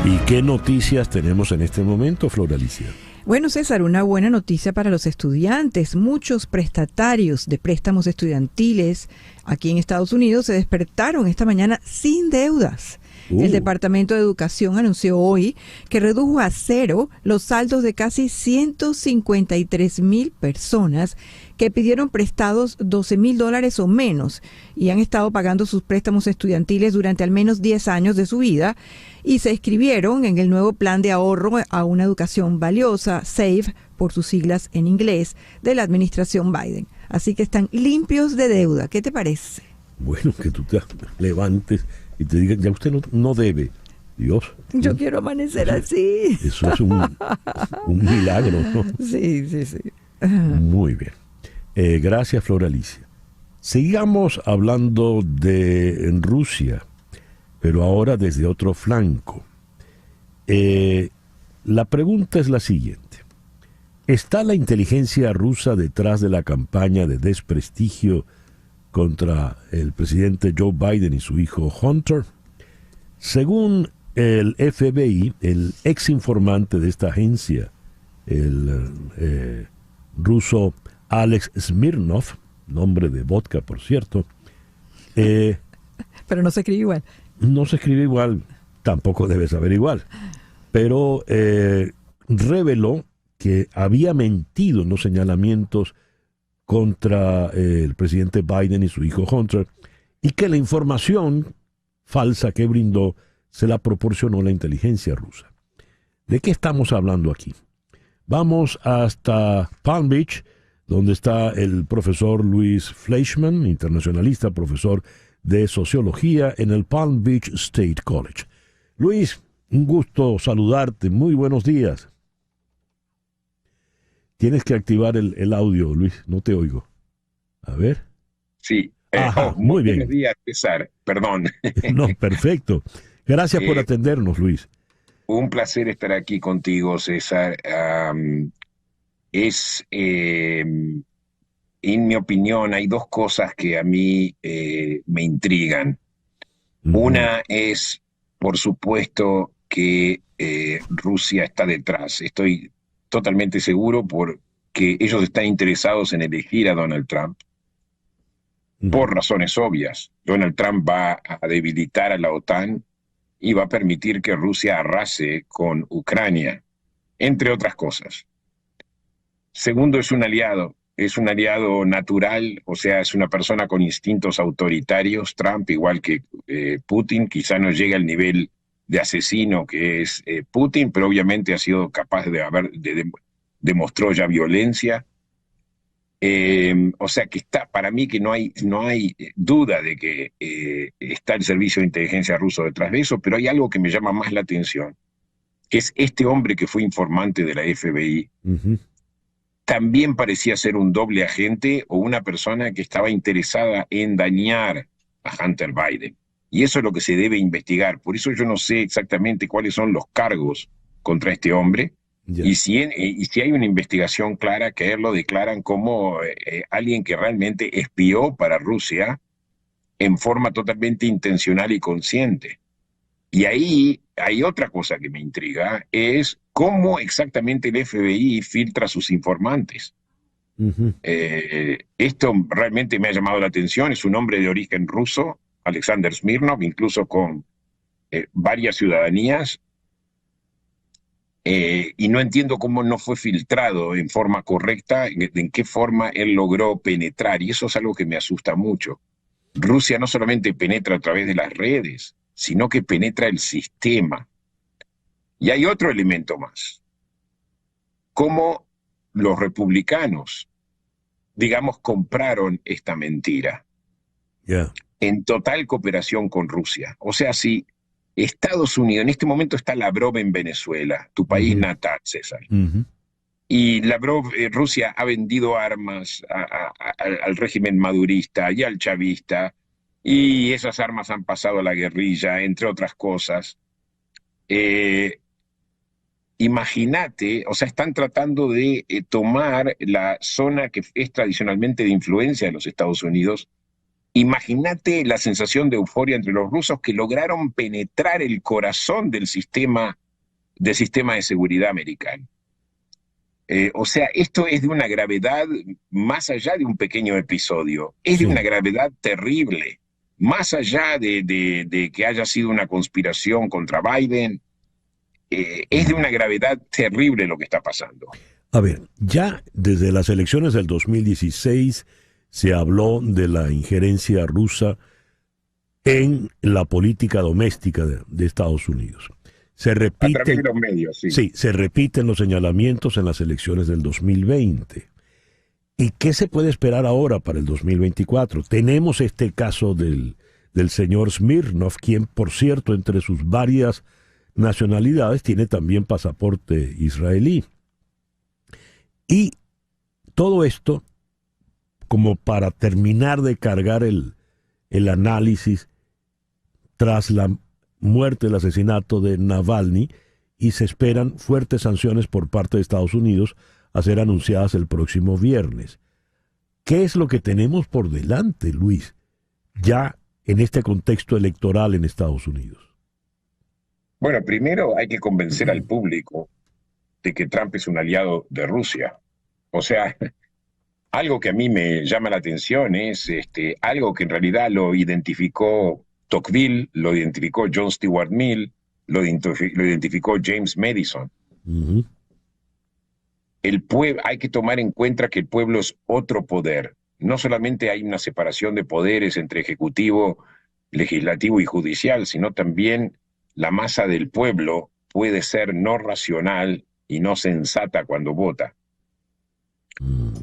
¿Y qué noticias tenemos en este momento, Flor Alicia? Bueno, César, una buena noticia para los estudiantes. Muchos prestatarios de préstamos estudiantiles aquí en Estados Unidos se despertaron esta mañana sin deudas. El Departamento de Educación anunció hoy que redujo a cero los saldos de casi 153,000 personas que pidieron prestados $12,000 o menos y han estado pagando sus préstamos estudiantiles durante al menos 10 años de su vida, y se inscribieron en el nuevo plan de ahorro a una educación valiosa, SAVE, por sus siglas en inglés, de la administración Biden. Así que están limpios de deuda. ¿Qué te parece? Bueno, que tú te levantes y te digan, ya usted no debe. Dios. Yo quiero amanecer así. Eso es un milagro, ¿no? Sí. Muy bien. Gracias, Flor Alicia. Sigamos hablando de Rusia, pero ahora desde otro flanco. La pregunta es la siguiente. ¿Está la inteligencia rusa detrás de la campaña de desprestigio contra el presidente Joe Biden y su hijo Hunter? Según el FBI, el ex informante de esta agencia, el ruso Alex Smirnov, nombre de vodka por cierto. Pero no se escribe igual. No se escribe igual, tampoco debe saber igual. Pero reveló que había mentido en los señalamientos contra el presidente Biden y su hijo Hunter, y que la información falsa que brindó se la proporcionó la inteligencia rusa. ¿De qué estamos hablando aquí? Vamos hasta Palm Beach, donde está el profesor Luis Fleischman, internacionalista, profesor de sociología en el Palm Beach State College. Luis, un gusto saludarte. Muy buenos días. Tienes que activar el audio, Luis. No te oigo. A ver. Sí. Muy bien. Buenos días, César. Perdón. No, perfecto. Gracias por atendernos, Luis. Un placer estar aquí contigo, César. En mi opinión, hay dos cosas que a mí me intrigan. Una es, por supuesto, que Rusia está detrás. Estoy totalmente seguro porque ellos están interesados en elegir a Donald Trump por razones obvias. Donald Trump va a debilitar a la OTAN y va a permitir que Rusia arrase con Ucrania, entre otras cosas. Segundo, es un aliado natural, o sea, es una persona con instintos autoritarios. Trump, igual que Putin, quizá no llega al nivel de asesino que es Putin, pero obviamente ha sido capaz demostró ya violencia. O sea que para mí que no hay duda de que está el servicio de inteligencia ruso detrás de eso, pero hay algo que me llama más la atención, que es este hombre que fue informante de la FBI. También parecía ser un doble agente o una persona que estaba interesada en dañar a Hunter Biden. Y eso es lo que se debe investigar. Por eso yo no sé exactamente cuáles son los cargos contra este hombre. Y si hay una investigación clara, que él lo declaran como alguien que realmente espió para Rusia en forma totalmente intencional y consciente. Y ahí hay otra cosa que me intriga, es cómo exactamente el FBI filtra a sus informantes. Esto realmente me ha llamado la atención. Es un hombre de origen ruso, Alexander Smirnov, incluso con varias ciudadanías, y no entiendo cómo no fue filtrado en forma correcta, en qué forma él logró penetrar, y eso es algo que me asusta mucho. Rusia no solamente penetra a través de las redes, sino que penetra el sistema. Y hay otro elemento más. Cómo los republicanos, digamos, compraron esta mentira en total cooperación con Rusia. O sea, si Estados Unidos, en este momento está Lavrov en Venezuela, tu país natal, César. Y Lavrov, Rusia ha vendido armas al régimen madurista y al chavista, y esas armas han pasado a la guerrilla, entre otras cosas. Imagínate, o sea, están tratando de tomar la zona que es tradicionalmente de influencia de los Estados Unidos. Imagínate la sensación de euforia entre los rusos que lograron penetrar el corazón del sistema de seguridad americano. O sea, esto es de una gravedad más allá de un pequeño episodio, es de una gravedad terrible, más allá de que haya sido una conspiración contra Biden, es de una gravedad terrible lo que está pasando. A ver, ya desde las elecciones del 2016 se habló de la injerencia rusa en la política doméstica de Estados Unidos. Se repite, a través de los medios, sí. Sí, se repiten los señalamientos en las elecciones del 2020. ¿Y qué se puede esperar ahora para el 2024? Tenemos este caso del señor Smirnov, quien, por cierto, entre sus varias nacionalidades, tiene también pasaporte israelí. Y todo esto, como para terminar de cargar el análisis tras la muerte, el asesinato de Navalny, y se esperan fuertes sanciones por parte de Estados Unidos a ser anunciadas el próximo viernes. ¿Qué es lo que tenemos por delante, Luis, ya en este contexto electoral en Estados Unidos? Bueno, primero hay que convencer al público de que Trump es un aliado de Rusia. O sea, algo que a mí me llama la atención es algo que en realidad lo identificó Tocqueville, lo identificó John Stuart Mill, lo identificó James Madison. Hay que tomar en cuenta que el pueblo es otro poder. No solamente hay una separación de poderes entre ejecutivo, legislativo y judicial, sino también la masa del pueblo puede ser no racional y no sensata cuando vota.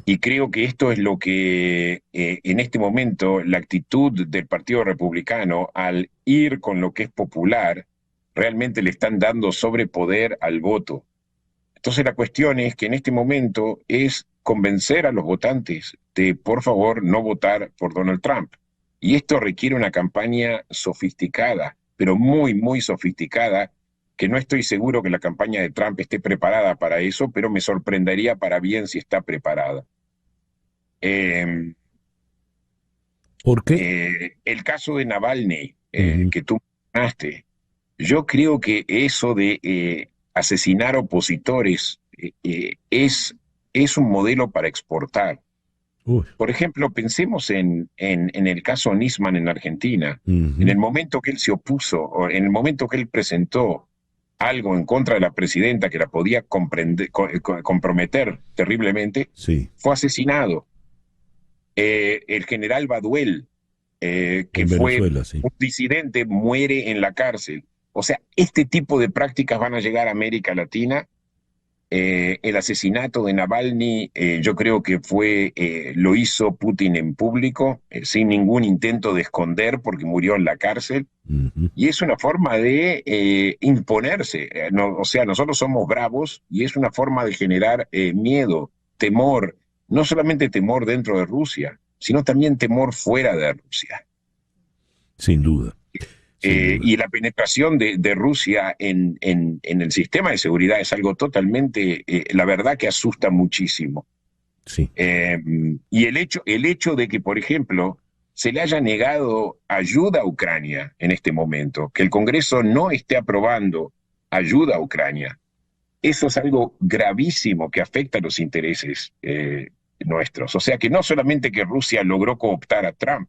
Y creo que esto es lo que en este momento la actitud del Partido Republicano al ir con lo que es popular, realmente le están dando sobrepoder al voto. Entonces la cuestión es que en este momento es convencer a los votantes de, por favor, no votar por Donald Trump. Y esto requiere una campaña sofisticada, pero muy, muy sofisticada, que no estoy seguro que la campaña de Trump esté preparada para eso, pero me sorprendería para bien si está preparada. ¿Por qué? El caso de Navalny, que tú mencionaste. Yo creo que eso de asesinar opositores es un modelo para exportar. Por ejemplo, pensemos en el caso Nisman en Argentina. En el momento que él se opuso, o en el momento que él presentó algo en contra de la presidenta que la podía comprometer terriblemente, fue asesinado. El general Baduel, que fue un disidente, muere en la cárcel. O sea, este tipo de prácticas van a llegar a América Latina. El asesinato de Navalny, yo creo que lo hizo Putin en público, sin ningún intento de esconder, porque murió en la cárcel. Y es una forma de imponerse. O sea, nosotros somos bravos y es una forma de generar miedo, temor, no solamente temor dentro de Rusia, sino también temor fuera de Rusia. Sin duda. Y la penetración de Rusia en el sistema de seguridad es algo totalmente, la verdad que asusta muchísimo. Sí. Y el hecho de que, por ejemplo, se le haya negado ayuda a Ucrania en este momento, que el Congreso no esté aprobando ayuda a Ucrania, eso es algo gravísimo que afecta a los intereses nuestros. O sea que no solamente que Rusia logró cooptar a Trump,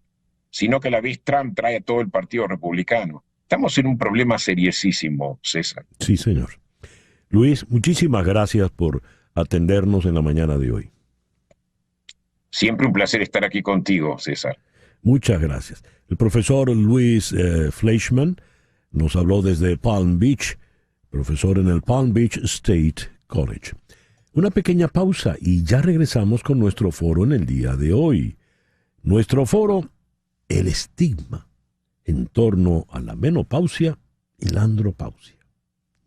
sino que a la vez Trump trae a todo el Partido Republicano. Estamos en un problema seriosísimo, César. Sí, señor. Luis, muchísimas gracias por atendernos en la mañana de hoy. Siempre un placer estar aquí contigo, César. Muchas gracias. El profesor Luis Fleischman nos habló desde Palm Beach, profesor en el Palm Beach State College. Una pequeña pausa y ya regresamos con nuestro foro en el día de hoy. Nuestro foro, el estigma en torno a la menopausia y la andropausia.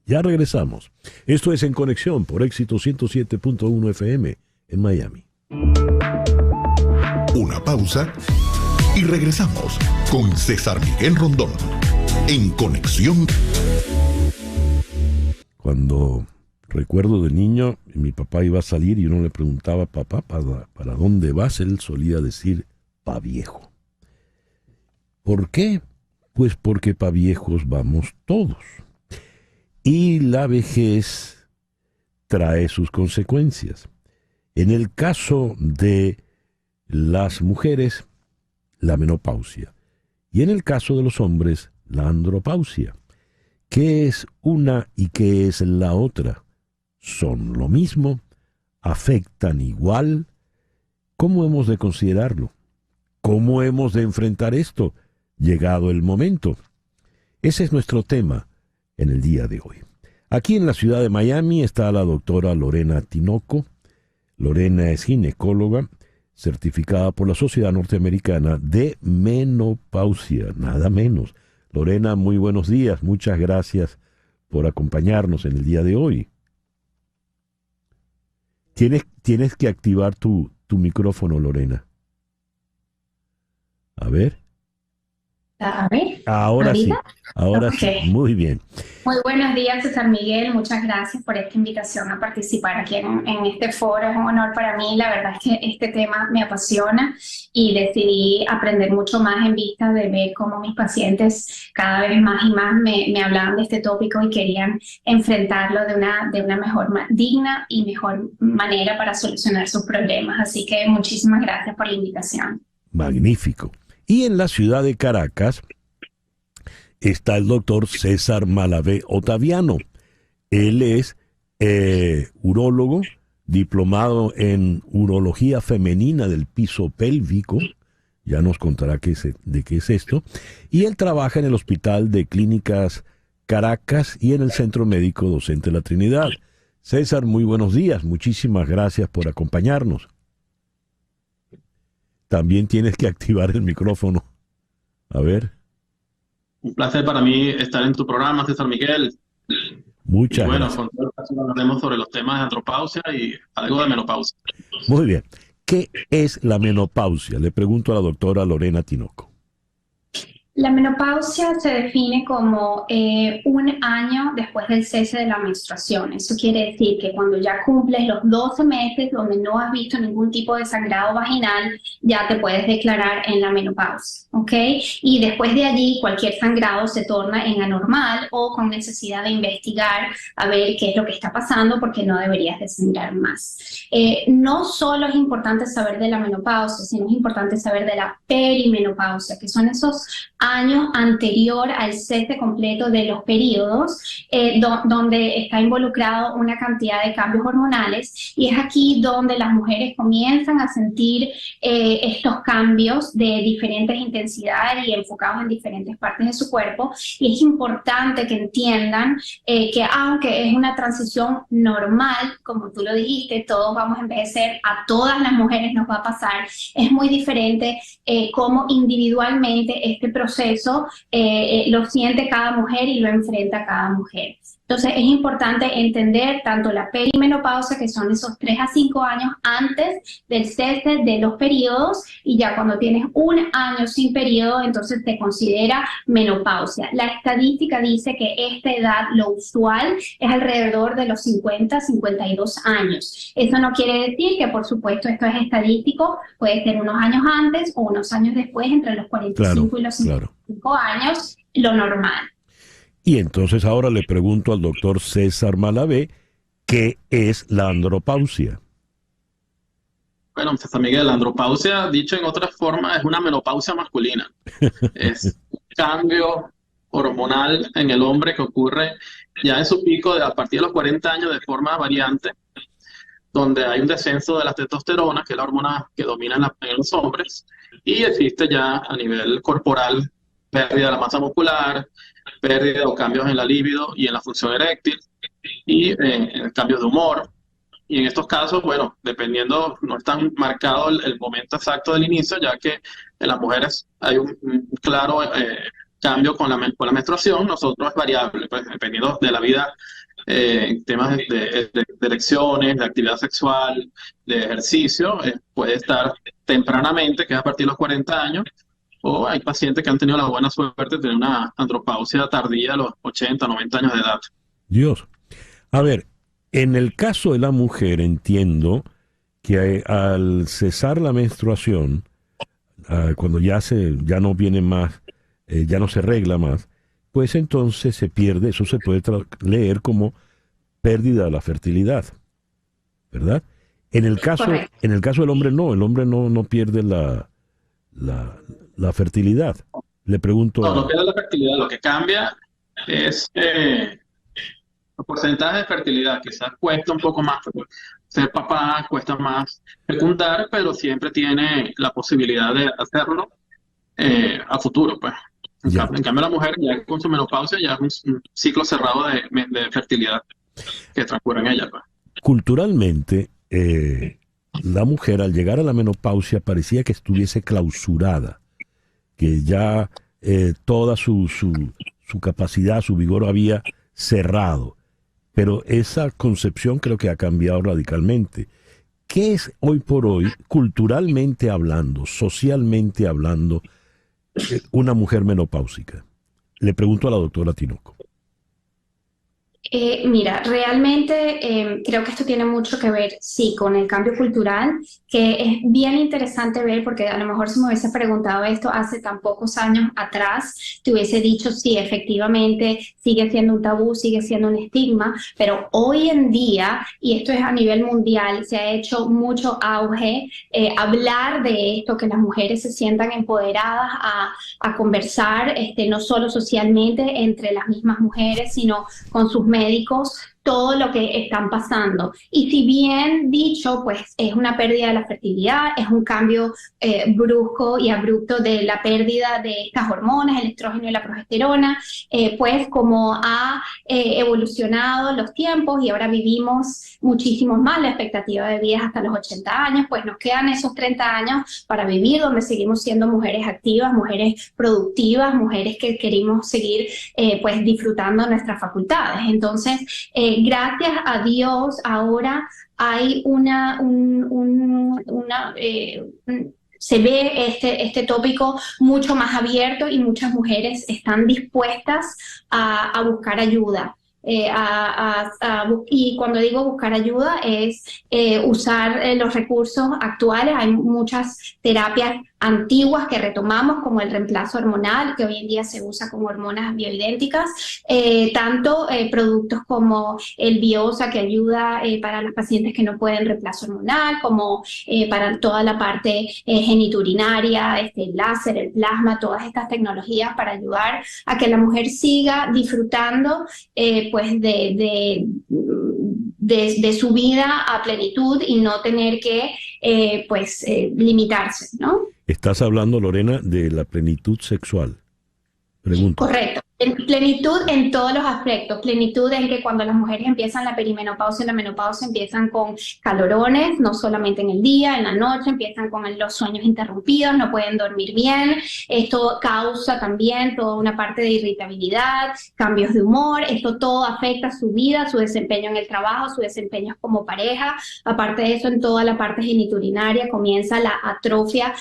Ya regresamos. Esto es En Conexión por Éxito 107.1 FM en Miami. Una pausa y regresamos con César Miguel Rondón en Conexión. Cuando recuerdo de niño, mi papá iba a salir y uno le preguntaba, papá, ¿para dónde vas? Él solía decir, pa' viejo. ¿Por qué? Pues porque pa' viejos vamos todos. Y la vejez trae sus consecuencias. En el caso de las mujeres, la menopausia. Y en el caso de los hombres, la andropausia. ¿Qué es una y qué es la otra? ¿Son lo mismo? ¿Afectan igual? ¿Cómo hemos de considerarlo? ¿Cómo hemos de enfrentar esto? Llegado el momento. Ese es nuestro tema en el día de hoy. Aquí en la ciudad de Miami está la doctora Lorena Tinoco. Lorena es ginecóloga, certificada por la Sociedad Norteamericana de Menopausia, nada menos. Lorena, muy buenos días. Muchas gracias por acompañarnos en el día de hoy. Tienes que activar tu micrófono, Lorena. A ver. A ver. Ahora sí. Ahora okay. Sí. Muy bien. Muy buenos días, César Miguel. Muchas gracias por esta invitación a participar aquí en este foro. Es un honor para mí. La verdad es que este tema me apasiona y decidí aprender mucho más en vista de ver cómo mis pacientes cada vez más y más me hablaban de este tópico y querían enfrentarlo de una mejor, digna y mejor manera para solucionar sus problemas. Así que muchísimas gracias por la invitación. Magnífico. Y en la ciudad de Caracas está el doctor César Malavé Otaviano. Él es urólogo, diplomado en urología femenina del piso pélvico. Ya nos contará de qué es esto. Y él trabaja en el Hospital de Clínicas Caracas y en el Centro Médico Docente La Trinidad. César, muy buenos días. Muchísimas gracias por acompañarnos. También tienes que activar el micrófono. A ver. Un placer para mí estar en tu programa, César Miguel. Muchas gracias. Con todo el caso hablaremos sobre los temas de andropausia y algo de menopausia. Muy bien. ¿Qué es la menopausia? Le pregunto a la doctora Lorena Tinoco. La menopausia se define como un año después del cese de la menstruación. Eso quiere decir que cuando ya cumples los 12 meses donde no has visto ningún tipo de sangrado vaginal, ya te puedes declarar en la menopausia, ¿ok? Y después de allí cualquier sangrado se torna en anormal o con necesidad de investigar a ver qué es lo que está pasando porque no deberías de sangrar más. No solo es importante saber de la menopausia, sino es importante saber de la perimenopausia, que son esos años anterior al cese completo de los periodos, donde está involucrado una cantidad de cambios hormonales, y es aquí donde las mujeres comienzan a sentir estos cambios de diferentes intensidades y enfocados en diferentes partes de su cuerpo. Y es importante que entiendan que aunque es una transición normal, como tú lo dijiste, todos vamos a envejecer, a todas las mujeres nos va a pasar, es muy diferente cómo individualmente este proceso lo siente cada mujer y lo enfrenta cada mujer. Entonces es importante entender tanto la perimenopausia, que son esos 3 a 5 años antes del cese de los periodos, y ya cuando tienes un año sin periodo, entonces te considera menopausia. La estadística dice que esta edad, lo usual, es alrededor de los 50, 52 años. Eso no quiere decir que, por supuesto, esto es estadístico, puede ser unos años antes o unos años después, entre los 45 y los 55 años, lo normal. Y entonces ahora le pregunto al doctor César Malavé, ¿qué es la andropausia? Bueno, César Miguel, la andropausia, dicho en otra forma, es una menopausia masculina. Es un cambio hormonal en el hombre que ocurre ya en su pico a partir de los 40 años de forma variante, donde hay un descenso de la testosterona, que es la hormona que domina en los hombres, y existe ya a nivel corporal pérdida de la masa muscular, pérdida o cambios en la libido y en la función eréctil, y en cambios de humor. Y en estos casos, bueno, dependiendo, no es tan marcado el momento exacto del inicio, ya que en las mujeres hay un claro cambio con la menstruación. Nosotros es variable, pues, dependiendo de la vida, en temas de erecciones, de actividad sexual, de ejercicio, puede estar tempranamente, que es a partir de los 40 años, o hay pacientes que han tenido la buena suerte de tener una andropausia tardía a los 80, 90 años de edad. Dios. A ver, en el caso de la mujer entiendo que al cesar la menstruación, cuando ya no viene más, ya no se regla más, pues entonces se pierde, eso se puede leer como pérdida de la fertilidad, ¿verdad? En el caso del hombre no, el hombre no pierde la fertilidad. Le pregunto... No pierde la fertilidad, lo que cambia es el porcentaje de fertilidad. Quizás cuesta un poco más, ser papá cuesta más fecundar, pero siempre tiene la posibilidad de hacerlo a futuro, pues. En cambio, la mujer ya con su menopausia ya es un ciclo cerrado de fertilidad que transcurre en ella, pues. Culturalmente, la mujer al llegar a la menopausia parecía que estuviese clausurada, que ya toda su capacidad, su vigor había cerrado. Pero esa concepción creo que ha cambiado radicalmente. ¿Qué es hoy por hoy, culturalmente hablando, socialmente hablando, una mujer menopáusica? Le pregunto a la doctora Tinoco. Mira, realmente creo que esto tiene mucho que ver, sí, con el cambio cultural, que es bien interesante ver, porque a lo mejor si me hubiese preguntado esto hace tan pocos años atrás, te hubiese dicho, sí, efectivamente, sigue siendo un tabú, sigue siendo un estigma, pero hoy en día, y esto es a nivel mundial, se ha hecho mucho auge hablar de esto, que las mujeres se sientan empoderadas a conversar, no solo socialmente entre las mismas mujeres, sino con sus médicos, todo lo que están pasando. Y si bien dicho, pues es una pérdida de la fertilidad, es un cambio brusco y abrupto de la pérdida de estas hormonas, el estrógeno y la progesterona, pues como ha evolucionado los tiempos y ahora vivimos muchísimo más, la expectativa de vida es hasta los 80 años, pues nos quedan esos 30 años para vivir, donde seguimos siendo mujeres activas, mujeres productivas, mujeres que queremos seguir pues disfrutando nuestras facultades. Entonces, gracias a Dios ahora hay se ve este tópico mucho más abierto y muchas mujeres están dispuestas a buscar ayuda. Y cuando digo buscar ayuda es usar los recursos actuales. Hay muchas terapias antiguas que retomamos, como el reemplazo hormonal, que hoy en día se usa con hormonas bioidénticas, tanto productos como el Biosa, que ayuda para las pacientes que no pueden reemplazo hormonal, como para toda la parte geniturinaria, el láser, el plasma, todas estas tecnologías para ayudar a que la mujer siga disfrutando pues de su vida a plenitud y no tener que limitarse, ¿no? Estás hablando, Lorena, de la plenitud sexual. Pregunto. Correcto. Plenitud en todos los aspectos. Plenitud en que cuando las mujeres empiezan la perimenopausia y la menopausia empiezan con calorones, no solamente en el día, en la noche, empiezan con los sueños interrumpidos, no pueden dormir bien. Esto causa también toda una parte de irritabilidad, cambios de humor. Esto todo afecta su vida, su desempeño en el trabajo, su desempeño como pareja. Aparte de eso, en toda la parte geniturinaria comienza la atrofia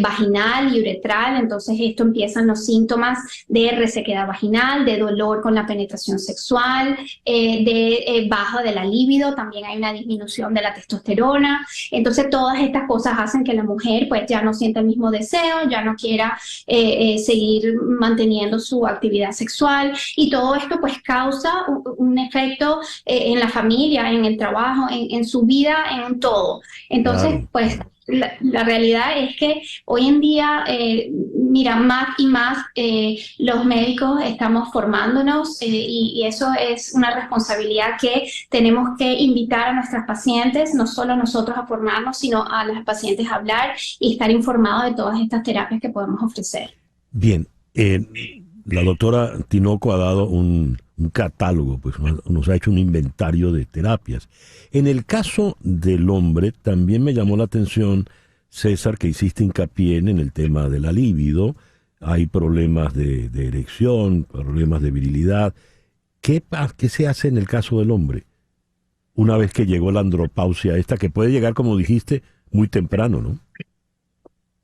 vaginal y uretral. Entonces esto empiezan los síntomas de resequedad vaginal, de dolor con la penetración sexual, de baja de la libido. También hay una disminución de la testosterona. Entonces todas estas cosas hacen que la mujer pues ya no sienta el mismo deseo, ya no quiera seguir manteniendo su actividad sexual, y todo esto pues causa un efecto en la familia, en el trabajo, en su vida, en todo. Entonces claro, pues la realidad es que hoy en día, mira, más y más los médicos estamos formándonos y eso es una responsabilidad que tenemos que invitar a nuestras pacientes, no solo nosotros a formarnos, sino a las pacientes a hablar y estar informados de todas estas terapias que podemos ofrecer. Bien, la doctora Tinoco ha dado un catálogo, pues nos ha hecho un inventario de terapias. En el caso del hombre, también me llamó la atención, César, que hiciste hincapié en el tema de la libido. Hay problemas de erección, problemas de virilidad. ¿Qué se hace en el caso del hombre? Una vez que llegó la andropausia esta, que puede llegar, como dijiste, muy temprano, ¿no?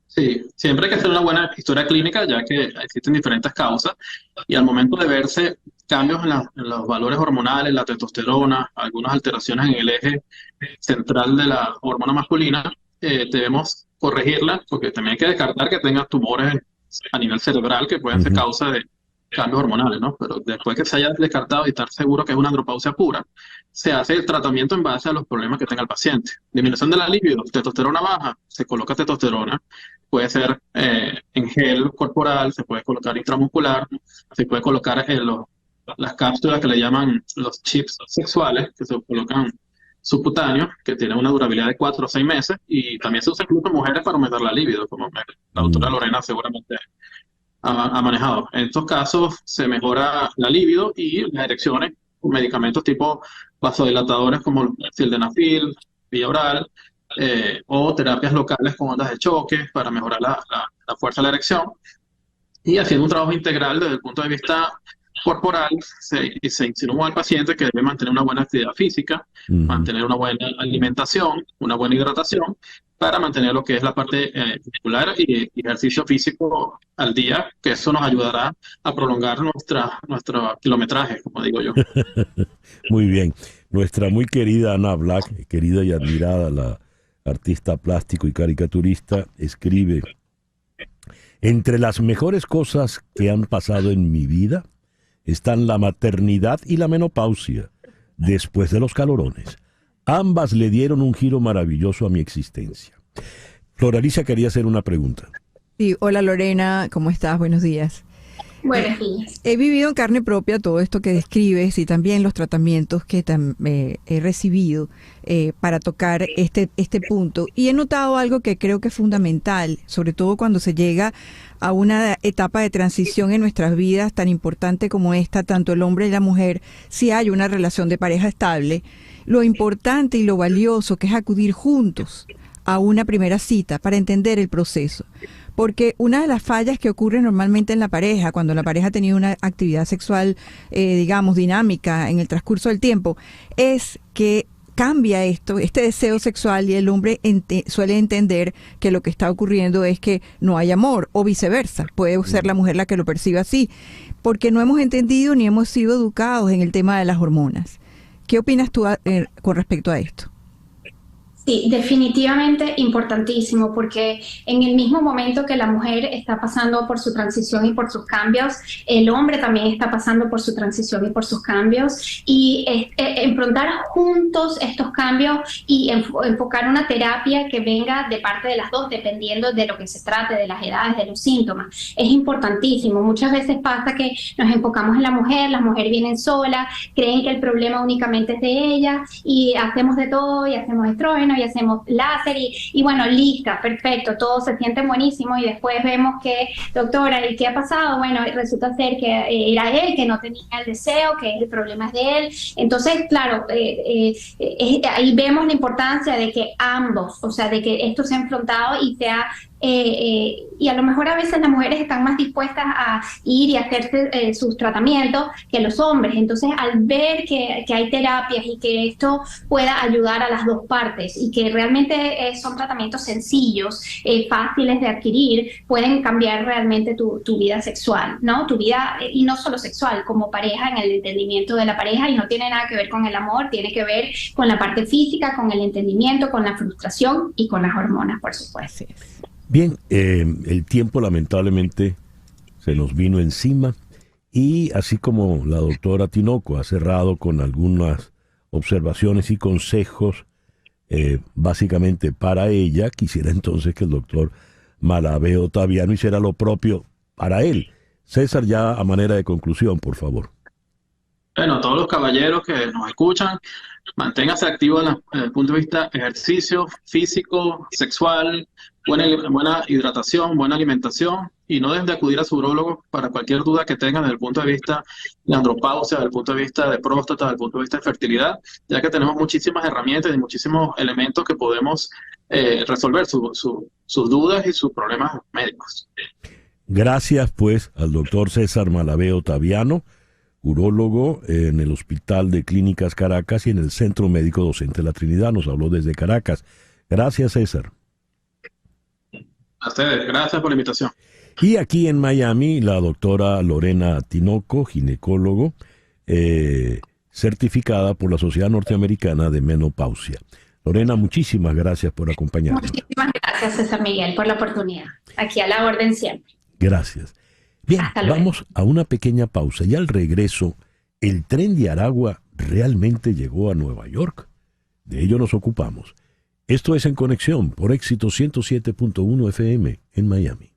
Sí, siempre hay que hacer una buena historia clínica, ya que existen diferentes causas, y al momento de verse cambios en los valores hormonales, la testosterona, algunas alteraciones en el eje central de la hormona masculina, debemos corregirla, porque también hay que descartar que tenga tumores a nivel cerebral que pueden ser causa de cambios hormonales, ¿no? Pero después que se haya descartado y estar seguro que es una andropausia pura, se hace el tratamiento en base a los problemas que tenga el paciente. Disminución de la libido, testosterona baja, se coloca testosterona, puede ser en gel corporal, se puede colocar intramuscular, se puede colocar en las cápsulas que le llaman los chips sexuales, que se colocan subcutáneos, que tienen una durabilidad de 4 o 6 meses, y también se usa incluso en mujeres para aumentar la libido, como la doctora Lorena seguramente ha manejado. En estos casos se mejora la libido y las erecciones con medicamentos tipo vasodilatadores como el sildenafil, vía oral, o terapias locales con ondas de choque para mejorar la fuerza de la erección, y haciendo un trabajo integral desde el punto de vista corporal. Se insinúa al paciente que debe mantener una buena actividad física, mantener una buena alimentación, una buena hidratación, para mantener lo que es la parte muscular y ejercicio físico al día, que eso nos ayudará a prolongar nuestro kilometraje, como digo yo. Muy bien. Nuestra muy querida Ana Black, querida y admirada, la artista plástico y caricaturista, escribe: entre las mejores cosas que han pasado en mi vida están la maternidad y la menopausia, después de los calorones. Ambas le dieron un giro maravilloso a mi existencia. Flor Alicia quería hacer una pregunta. Sí, hola Lorena, ¿cómo estás? Buenos días. Buenos días. He vivido en carne propia todo esto que describes y también los tratamientos que he recibido para tocar este punto. Y he notado algo que creo que es fundamental, sobre todo cuando se llega a una etapa de transición en nuestras vidas tan importante como esta, tanto el hombre y la mujer, si hay una relación de pareja estable, lo importante y lo valioso que es acudir juntos a una primera cita para entender el proceso. Porque una de las fallas que ocurre normalmente en la pareja, cuando la pareja ha tenido una actividad sexual, digamos, dinámica en el transcurso del tiempo, es que cambia este deseo sexual, y el hombre suele entender que lo que está ocurriendo es que no hay amor, o viceversa, puede ser la mujer la que lo percibe así, porque no hemos entendido ni hemos sido educados en el tema de las hormonas. ¿Qué opinas tú con respecto a esto? Sí, definitivamente importantísimo, porque en el mismo momento que la mujer está pasando por su transición y por sus cambios, el hombre también está pasando por su transición y por sus cambios, y enfrentar juntos estos cambios y enfocar una terapia que venga de parte de las dos, dependiendo de lo que se trate, de las edades, de los síntomas. Es importantísimo. Muchas veces pasa que nos enfocamos en la mujer, las mujeres vienen solas, creen que el problema únicamente es de ella, y hacemos de todo, y hacemos estrógeno, y hacemos láser, y bueno, lista, perfecto, todo se siente buenísimo, y después vemos que, doctora, ¿y qué ha pasado? Bueno, resulta ser que era él que no tenía el deseo, que el problema es de él. Entonces, claro, ahí vemos la importancia de que ambos, o sea, de que esto se ha enfrentado y sea... y a lo mejor a veces las mujeres están más dispuestas a ir y hacerse sus tratamientos que los hombres. Entonces, al ver que hay terapias y que esto pueda ayudar a las dos partes, y que realmente son tratamientos sencillos, fáciles de adquirir, pueden cambiar realmente tu vida sexual, ¿no? Tu vida, y no solo sexual, como pareja, en el entendimiento de la pareja, y no tiene nada que ver con el amor, tiene que ver con la parte física, con el entendimiento, con la frustración y con las hormonas, por supuesto. Bien, el tiempo lamentablemente se nos vino encima, y así como la doctora Tinoco ha cerrado con algunas observaciones y consejos básicamente para ella, quisiera entonces que el doctor Malavé Otaviano hiciera lo propio para él. César, ya a manera de conclusión, por favor. Bueno, a todos los caballeros que nos escuchan, manténgase activos desde el punto de vista ejercicio físico, sexual, buena hidratación, buena alimentación, y no dejen de acudir a su urólogo para cualquier duda que tengan desde el punto de vista de andropausia, desde el punto de vista de próstata, desde el punto de vista de fertilidad, ya que tenemos muchísimas herramientas y muchísimos elementos que podemos resolver sus dudas y sus problemas médicos. Gracias pues al doctor César Malavé Otaviano, urólogo en el Hospital de Clínicas Caracas y en el Centro Médico Docente La Trinidad. Nos habló desde Caracas. Gracias, César. A ustedes, gracias por la invitación. Y aquí en Miami, la doctora Lorena Tinoco, ginecólogo, certificada por la Sociedad Norteamericana de Menopausia. Lorena, muchísimas gracias por acompañarnos. Muchísimas gracias, César Miguel, por la oportunidad. Aquí a la orden siempre. Gracias. Bien, vamos a una pequeña pausa, y al regreso, ¿el tren de Aragua realmente llegó a Nueva York? De ello nos ocupamos. Esto es En Conexión por Éxitos 107.1 FM en Miami.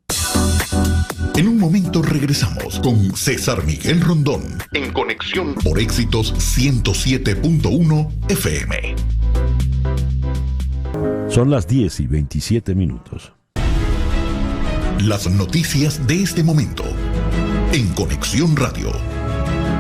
En un momento regresamos con César Miguel Rondón en Conexión por Éxitos 107.1 FM. Son las 10:27. Las noticias de este momento en Conexión Radio.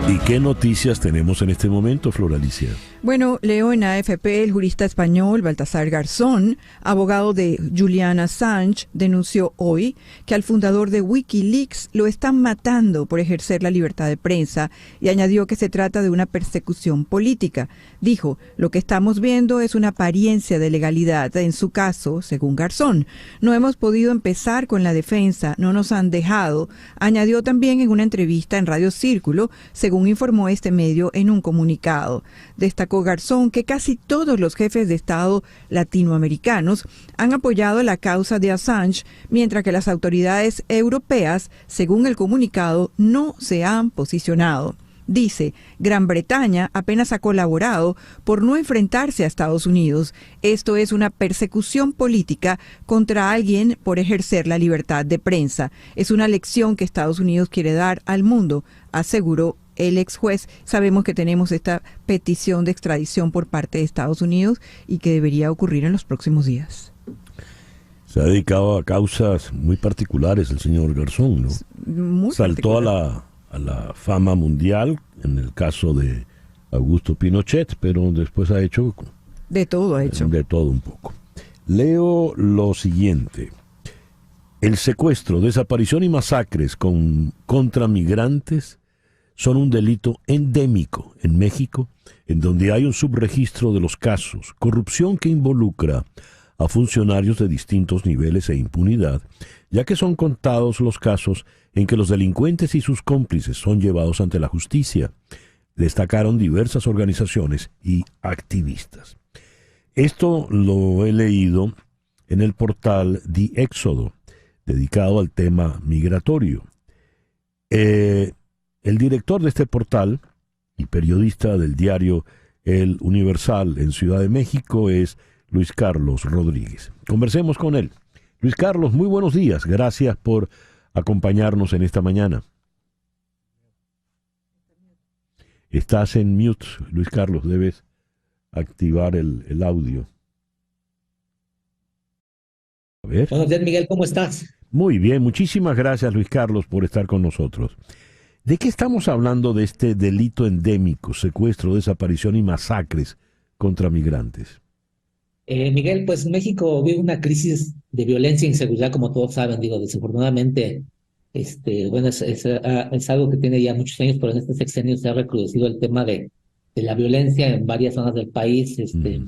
¿Y qué noticias tenemos en este momento, Flor Alicia? Bueno, leo en AFP, el jurista español Baltasar Garzón, abogado de Julian Assange, denunció hoy que al fundador de Wikileaks lo están matando por ejercer la libertad de prensa, y añadió que se trata de una persecución política. Dijo, lo que estamos viendo es una apariencia de legalidad en su caso, según Garzón. No hemos podido empezar con la defensa, no nos han dejado. Añadió también en una entrevista en Radio Círculo, según informó este medio en un comunicado. Destacó Garzón que casi todos los jefes de Estado latinoamericanos han apoyado la causa de Assange, mientras que las autoridades europeas, según el comunicado, no se han posicionado. Dice, Gran Bretaña apenas ha colaborado por no enfrentarse a Estados Unidos. Esto es una persecución política contra alguien por ejercer la libertad de prensa. Es una lección que Estados Unidos quiere dar al mundo, aseguró el ex juez. Sabemos que tenemos esta petición de extradición por parte de Estados Unidos y que debería ocurrir en los próximos días. Se ha dedicado a causas muy particulares el señor Garzón, ¿no? Saltó a la fama mundial en el caso de Augusto Pinochet, pero después ha hecho... De todo ha hecho. De todo un poco. Leo lo siguiente. El secuestro, desaparición y masacres contra migrantes son un delito endémico en México, en donde hay un subregistro de los casos, corrupción que involucra a funcionarios de distintos niveles e impunidad, ya que son contados los casos en que los delincuentes y sus cómplices son llevados ante la justicia. Destacaron diversas organizaciones y activistas. Esto lo he leído en el portal The Éxodo, dedicado al tema migratorio. El director de este portal y periodista del diario El Universal en Ciudad de México es Luis Carlos Rodríguez. Conversemos con él. Luis Carlos, muy buenos días. Gracias por acompañarnos en esta mañana. Estás en mute, Luis Carlos. Debes activar el audio. A ver. Buenos días, Miguel. ¿Cómo estás? Muy bien. Muchísimas gracias, Luis Carlos, por estar con nosotros. ¿De qué estamos hablando de este delito endémico, secuestro, desaparición y masacres contra migrantes? Miguel, pues México vive una crisis de violencia e inseguridad, como todos saben. Digo, desafortunadamente, bueno, es algo que tiene ya muchos años, pero en este sexenio se ha recrudecido el tema de la violencia en varias zonas del país,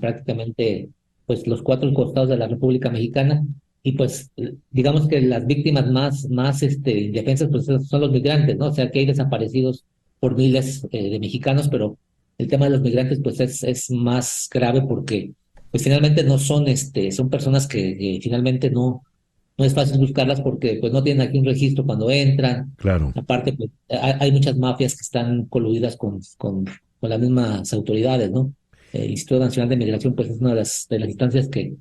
prácticamente pues los 4 costados de la República Mexicana. Y pues digamos que las víctimas más indefensas pues son los migrantes, ¿no? O sea, que hay desaparecidos por miles de mexicanos, pero el tema de los migrantes pues es más grave porque pues finalmente no son son personas que finalmente no es fácil buscarlas porque pues no tienen aquí un registro cuando entran. Claro. Aparte pues hay muchas mafias que están coludidas con las mismas autoridades, ¿no? El Instituto Nacional de Migración pues es una de las instancias que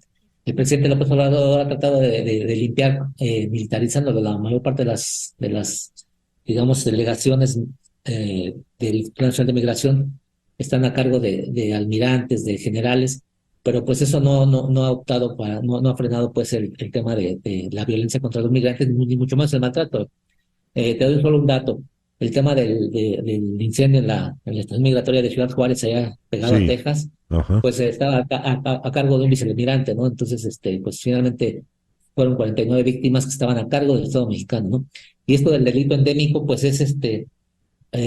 el presidente López Obrador ha tratado de limpiar, militarizando la mayor parte de las digamos, delegaciones del Plan Nacional de Migración. Están a cargo de almirantes, de generales, pero pues eso no ha optado no ha frenado pues el tema de la violencia contra los migrantes, ni mucho más el maltrato. Te doy solo un dato. El tema del incendio en la estación migratoria de Ciudad Juárez, allá pegado a Texas, pues estaba a cargo de un vicealmirante, ¿no? Entonces, pues finalmente fueron 49 víctimas que estaban a cargo del Estado mexicano, ¿no? Y esto del delito endémico, pues es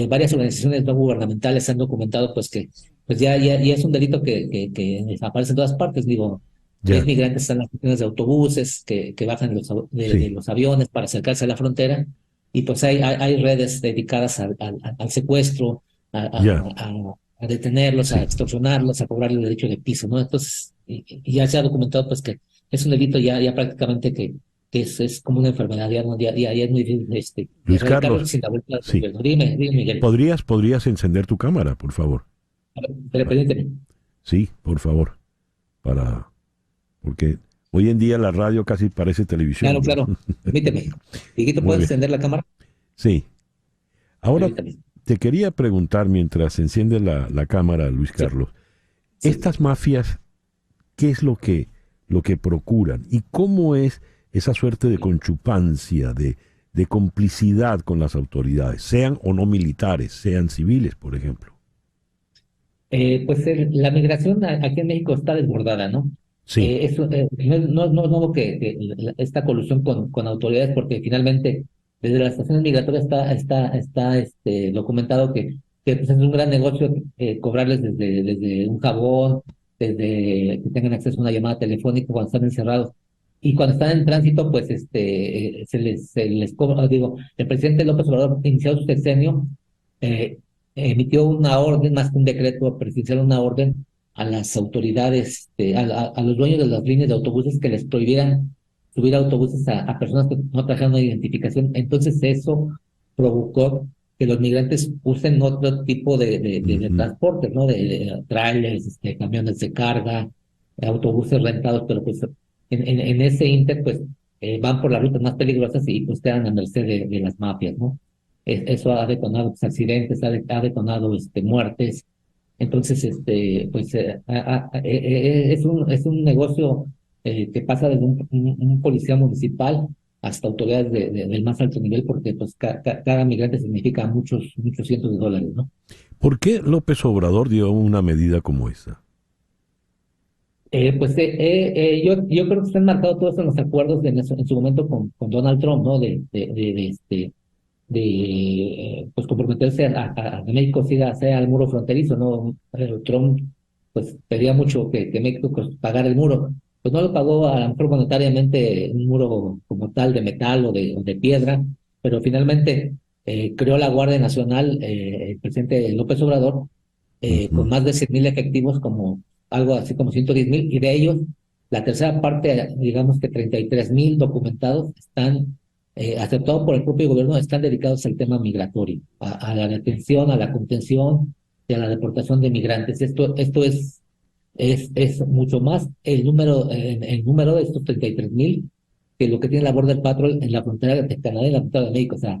varias organizaciones no gubernamentales han documentado pues que pues ya es un delito que aparece en todas partes. Digo, los migrantes están en las estaciones de autobuses que bajan de los aviones para acercarse a la frontera, y pues hay redes dedicadas al secuestro, a detenerlos, a extorsionarlos, a cobrarles el derecho de piso, ¿no? Entonces, y ya se ha documentado pues que es un delito ya prácticamente que es como una enfermedad, ya es muy difícil Luis Carlos, sin la vuelta sí. Dime, Miguel. ¿Podrías encender tu cámara, por favor? Permíteme. Sí, por favor. Porque hoy en día la radio casi parece televisión. Claro. Permíteme. Dieguito, ¿puedes encender la cámara? Sí. Ahora, te quería preguntar, mientras enciende la cámara, Luis Carlos, Sí. estas mafias, ¿qué es lo que procuran? ¿Y cómo es esa suerte de conchupancia, de complicidad con las autoridades, sean o no militares, sean civiles, por ejemplo? Pues la migración aquí en México está desbordada, ¿no? Sí. No es nuevo que esta colusión con autoridades, porque finalmente desde las estaciones migratorias está documentado que pues es un gran negocio cobrarles desde un jabón, desde que tengan acceso a una llamada telefónica cuando están encerrados. Y cuando están en tránsito, pues se les cobra. Digo, el presidente López Obrador, iniciado su sexenio, emitió una orden, más que un decreto presidencial, una orden a las autoridades, a los dueños de las líneas de autobuses, que les prohibieran subir autobuses a personas que no trajeron una identificación. Entonces eso provocó que los migrantes usen otro tipo de transportes, ¿no? De trailers, camiones de carga, autobuses rentados, pero pues en ese ínter pues van por las rutas más peligrosas y pues quedan a merced de las mafias, ¿no? Eso ha detonado pues, accidentes, ha detonado muertes. Entonces, pues es un negocio que pasa desde un policía municipal hasta autoridades del más alto nivel, porque pues cada migrante significa muchos cientos de dólares, ¿no? ¿Por qué López Obrador dio una medida como esa? Pues yo creo que se han marcado todo eso en los acuerdos en su momento con Donald Trump, ¿no? pues comprometerse a que México sea el muro fronterizo, ¿no? Trump pues pedía mucho que México pues, pagara el muro. Pues no lo pagó a lo mejor monetariamente un muro como tal de metal o de piedra, pero finalmente creó la Guardia Nacional, el presidente López Obrador, con más de 100,000 efectivos, como algo así como 110,000, y de ellos la tercera parte, digamos que 33,000 documentados están aceptados por el propio gobierno, están dedicados al tema migratorio, a la detención, a la contención y a la deportación de migrantes. Esto es mucho más el número de estos 33,000 que lo que tiene la Border Patrol en la frontera de Canadá y en la frontera de México. O sea,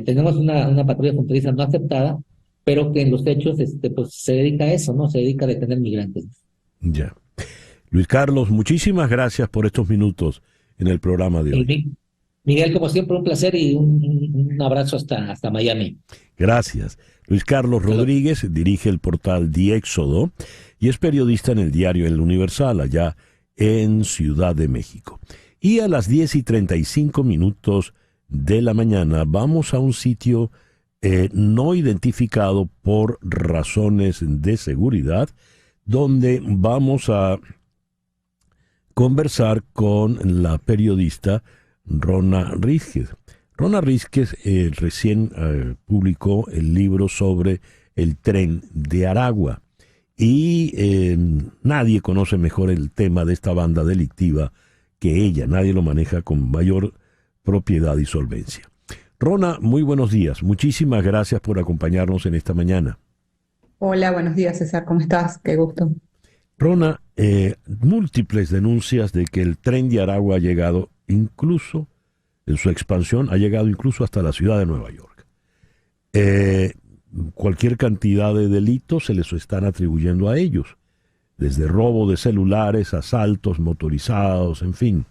tenemos una patrulla fronteriza no aceptada, pero que en los hechos pues, se dedica a eso, ¿no? Se dedica a detener migrantes. Ya. Luis Carlos, muchísimas gracias por estos minutos en el programa de hoy. Miguel, como siempre, un placer y un abrazo hasta Miami. Gracias. Luis Carlos Rodríguez dirige el portal Diéxodo y es periodista en el diario El Universal, allá en Ciudad de México. Y a las 10:35 de la mañana vamos a un sitio no identificado por razones de seguridad, donde vamos a conversar con la periodista Rona Rísquez. Rona Rísquez recién publicó el libro sobre el Tren de Aragua y nadie conoce mejor el tema de esta banda delictiva que ella. Nadie lo maneja con mayor propiedad y solvencia. Rona, muy buenos días. Muchísimas gracias por acompañarnos en esta mañana. Hola, buenos días, César. ¿Cómo estás? Qué gusto. Rona, múltiples denuncias de que el Tren de Aragua ha llegado incluso, en su expansión, ha llegado incluso hasta la ciudad de Nueva York. Cualquier cantidad de delitos se les están atribuyendo a ellos, desde robo de celulares, asaltos motorizados, en fin.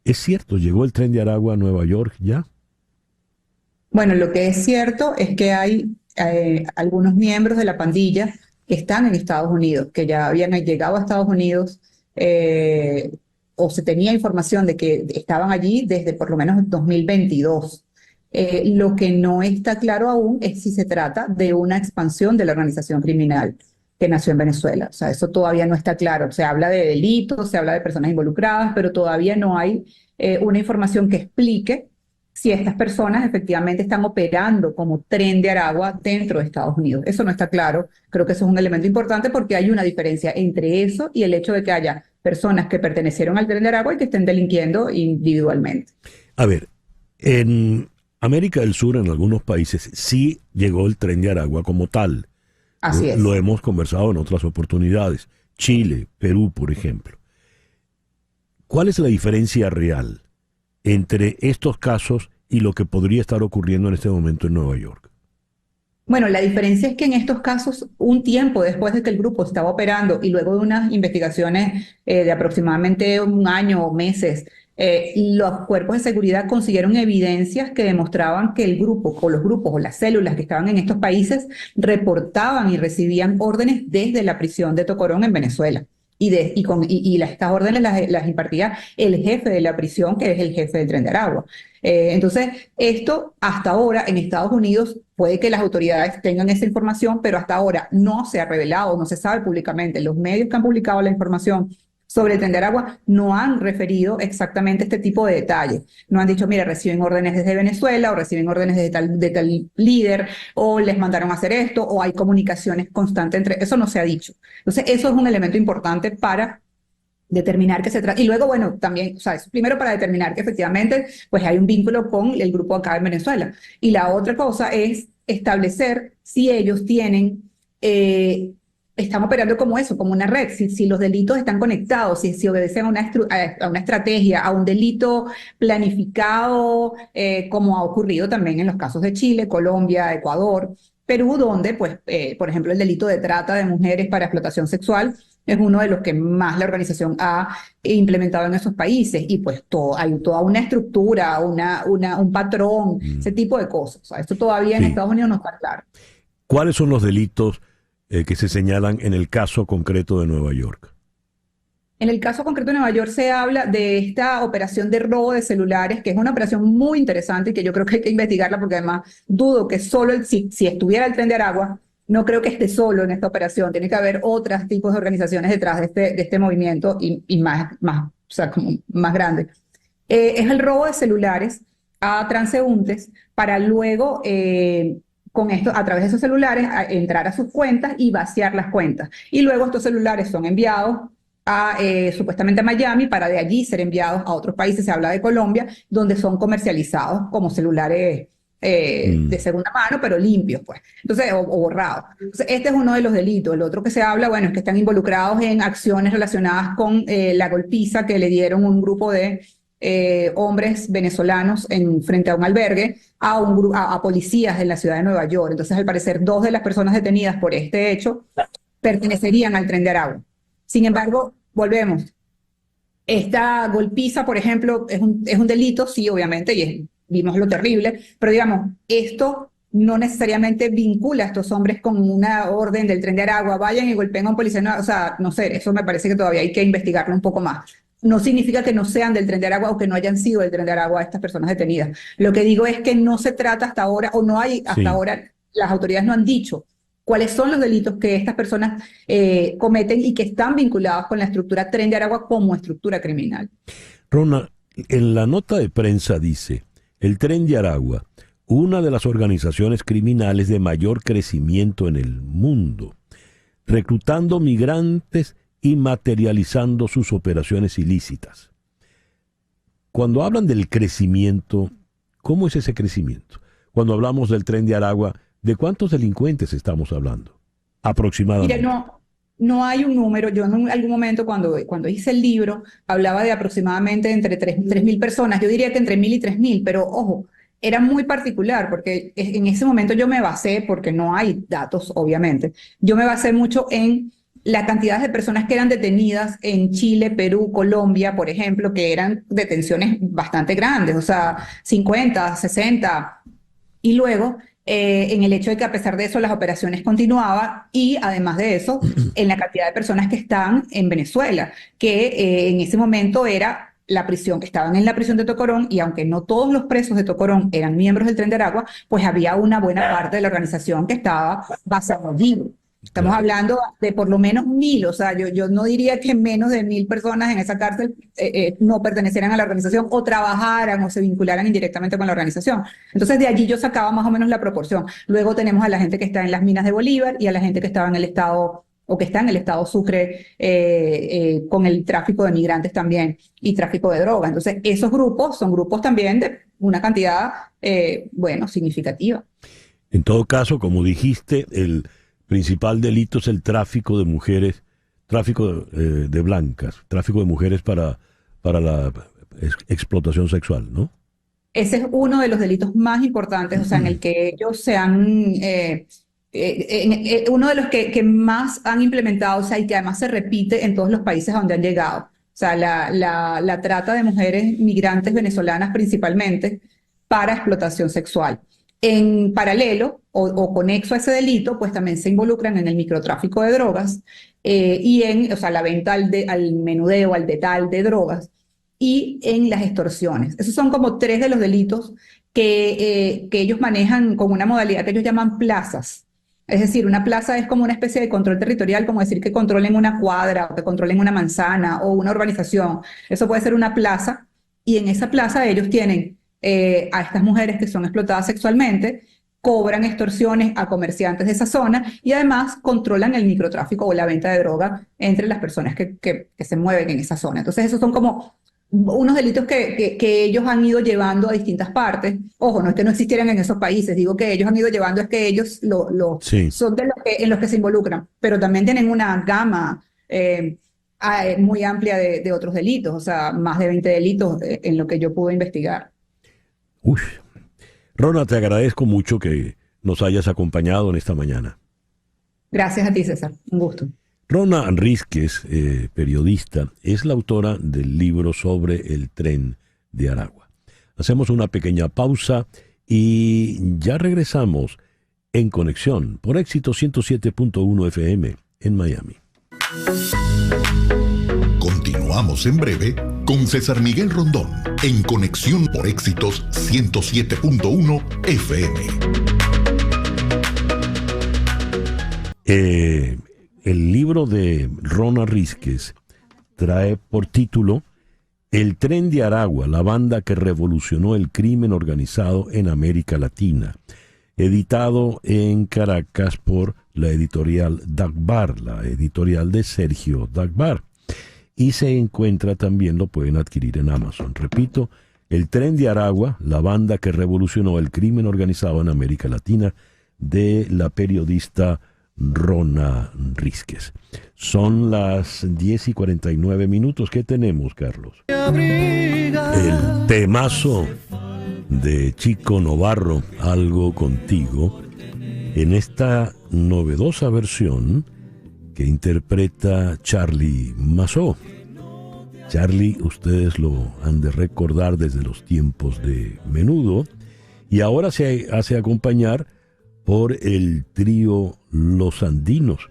¿Es cierto? ¿Llegó el Tren de Aragua a Nueva York ya? Bueno, lo que es cierto es que hay algunos miembros de la pandilla que están en Estados Unidos, que ya habían llegado a Estados Unidos, o se tenía información de que estaban allí desde por lo menos 2022. Lo que no está claro aún es si se trata de una expansión de la organización criminal que nació en Venezuela. O sea, eso todavía no está claro. Se habla de delitos, se habla de personas involucradas, pero todavía no hay una información que explique si estas personas efectivamente están operando como Tren de Aragua dentro de Estados Unidos. Eso no está claro. Creo que eso es un elemento importante porque hay una diferencia entre eso y el hecho de que haya personas que pertenecieron al Tren de Aragua y que estén delinquiendo individualmente. A ver, en América del Sur, en algunos países, sí llegó el Tren de Aragua como tal. Así es. Lo hemos conversado en otras oportunidades. Chile, Perú, por ejemplo. ¿Cuál es la diferencia real entre estos casos y lo que podría estar ocurriendo en este momento en Nueva York? Bueno, la diferencia es que en estos casos, un tiempo después de que el grupo estaba operando y luego de unas investigaciones de aproximadamente un año o meses, los cuerpos de seguridad consiguieron evidencias que demostraban que el grupo o los grupos o las células que estaban en estos países reportaban y recibían órdenes desde la prisión de Tocorón en Venezuela. Estas órdenes las impartía el jefe de la prisión, que es el jefe del Tren de Aragua. Entonces, esto hasta ahora en Estados Unidos puede que las autoridades tengan esa información, pero hasta ahora no se ha revelado, no se sabe públicamente. Los medios que han publicado la información sobre el Tren de Aragua no han referido exactamente este tipo de detalles. No han dicho, mira, reciben órdenes desde Venezuela o reciben órdenes de tal líder o les mandaron a hacer esto o hay comunicaciones constantes entre... Eso no se ha dicho. Entonces, eso es un elemento importante para determinar que se trata. Y luego, bueno, también, o sea, eso primero para determinar que efectivamente pues hay un vínculo con el grupo acá en Venezuela. Y la otra cosa es establecer si ellos tienen... están operando como eso, como una red, si los delitos están conectados, si obedecen a una estrategia, a un delito planificado, como ha ocurrido también en los casos de Chile, Colombia, Ecuador, Perú, donde, pues, por ejemplo, el delito de trata de mujeres para explotación sexual es uno de los que más la organización ha implementado en esos países, y pues hay toda una estructura, un patrón, ese tipo de cosas. O sea, esto todavía en Estados Unidos no está claro. ¿Cuáles son los delitos que se señalan en el caso concreto de Nueva York? En el caso concreto de Nueva York se habla de esta operación de robo de celulares, que es una operación muy interesante y que yo creo que hay que investigarla porque además dudo que solo si estuviera el Tren de Aragua, no creo que esté solo en esta operación. Tiene que haber otros tipos de organizaciones detrás de este movimiento y más, o sea, como más grande. Es el robo de celulares a transeúntes para luego, con esto, a través de esos celulares, entrar a sus cuentas y vaciar las cuentas. Y luego estos celulares son enviados supuestamente a Miami para de allí ser enviados a otros países, se habla de Colombia, donde son comercializados como celulares de segunda mano, pero limpios, pues. Entonces, o borrados. Entonces, este es uno de los delitos. El otro que se habla, bueno, es que están involucrados en acciones relacionadas con la golpiza que le dieron un grupo de hombres venezolanos frente a un albergue a policías en la ciudad de Nueva York. Entonces, al parecer, 2 de las personas detenidas por este hecho pertenecerían al Tren de Aragua. Sin embargo, volvemos. Esta golpiza, por ejemplo, es un delito, sí, obviamente, y vimos lo terrible, pero digamos, esto no necesariamente vincula a estos hombres con una orden del Tren de Aragua, vayan y golpeen a un policía, o sea, no sé, eso me parece que todavía hay que investigarlo un poco más. No significa que no sean del Tren de Aragua o que no hayan sido del Tren de Aragua estas personas detenidas. Lo que digo es que no se trata hasta ahora, o no hay hasta ahora, las autoridades no han dicho cuáles son los delitos que estas personas cometen y que están vinculados con la estructura Tren de Aragua como estructura criminal. Rona, en la nota de prensa dice, el Tren de Aragua, una de las organizaciones criminales de mayor crecimiento en el mundo, reclutando migrantes y materializando sus operaciones ilícitas. Cuando hablan del crecimiento, ¿cómo es ese crecimiento? Cuando hablamos del Tren de Aragua, ¿de cuántos delincuentes estamos hablando? Aproximadamente. Mira, no hay un número. Yo en algún momento cuando hice el libro hablaba de aproximadamente entre 3.000 personas. Yo diría que entre 1.000 y 3.000, pero ojo, era muy particular porque en ese momento yo me basé, porque no hay datos obviamente, yo me basé mucho en la cantidad de personas que eran detenidas en Chile, Perú, Colombia, por ejemplo, que eran detenciones bastante grandes, o sea, 50, 60, y luego en el hecho de que a pesar de eso las operaciones continuaban y además de eso en la cantidad de personas que están en Venezuela, que en ese momento era la prisión, que estaban en la prisión de Tocorón, y aunque no todos los presos de Tocorón eran miembros del Tren de Aragua, pues había una buena parte de la organización que estaba basada allí. Estamos hablando de por lo menos 1.000, o sea, yo no diría que menos de 1.000 personas en esa cárcel no pertenecieran a la organización o trabajaran o se vincularan indirectamente con la organización. Entonces de allí yo sacaba más o menos la proporción. Luego tenemos a la gente que está en las minas de Bolívar y a la gente que estaba en el estado o que está en el estado Sucre con el tráfico de migrantes también y tráfico de droga. Entonces esos grupos son grupos también de una cantidad, significativa. En todo caso, como dijiste, el principal delito es el tráfico de mujeres, tráfico de blancas, tráfico de mujeres para la explotación sexual, ¿no? Ese es uno de los delitos más importantes, o sea, en el que ellos se han, uno de los que más han implementado, o sea, y que además se repite en todos los países donde han llegado. O sea, la trata de mujeres migrantes venezolanas principalmente para explotación sexual. En paralelo o conexo a ese delito, pues también se involucran en el microtráfico de drogas y en, o sea, la venta al menudeo, al detal de drogas y en las extorsiones. Esos son como 3 de los delitos que ellos manejan con una modalidad que ellos llaman plazas. Es decir, una plaza es como una especie de control territorial, como decir que controlen una cuadra o que controlen una manzana o una urbanización. Eso puede ser una plaza y en esa plaza ellos tienen a estas mujeres que son explotadas sexualmente, cobran extorsiones a comerciantes de esa zona y además controlan el microtráfico o la venta de droga entre las personas que se mueven en esa zona. Entonces esos son como unos delitos que ellos han ido llevando a distintas partes. Ojo, no es que no existieran en esos países, digo que ellos han ido llevando, es que ellos son de en los que se involucran, pero también tienen una gama muy amplia de otros delitos, o sea, más de 20 delitos en lo que yo pude investigar. Rona, te agradezco mucho que nos hayas acompañado en esta mañana. Gracias a ti, César. Un gusto. Rona Enríquez, periodista, es la autora del libro sobre el Tren de Aragua. Hacemos una pequeña pausa y ya regresamos en Conexión por Éxito 107.1 FM en Miami. Continúa Continuamos en breve con César Miguel Rondón en Conexión por Éxitos 107.1 FM. El libro de Rona Rísquez trae por título El Tren de Aragua, la banda que revolucionó el crimen organizado en América Latina, editado en Caracas por la editorial Dagbar, la editorial de Sergio Dagbar. Y se encuentra también, lo pueden adquirir en Amazon. Repito, El Tren de Aragua, la banda que revolucionó el crimen organizado en América Latina, de la periodista Rona Rísquez. Son las 10:49. ¿Qué tenemos, Carlos? El temazo de Chico Novarro, Algo Contigo, en esta novedosa versión que interpreta Charly Massó. Charly, ustedes lo han de recordar desde los tiempos de Menudo, y ahora se hace acompañar por el trío Los Andinos.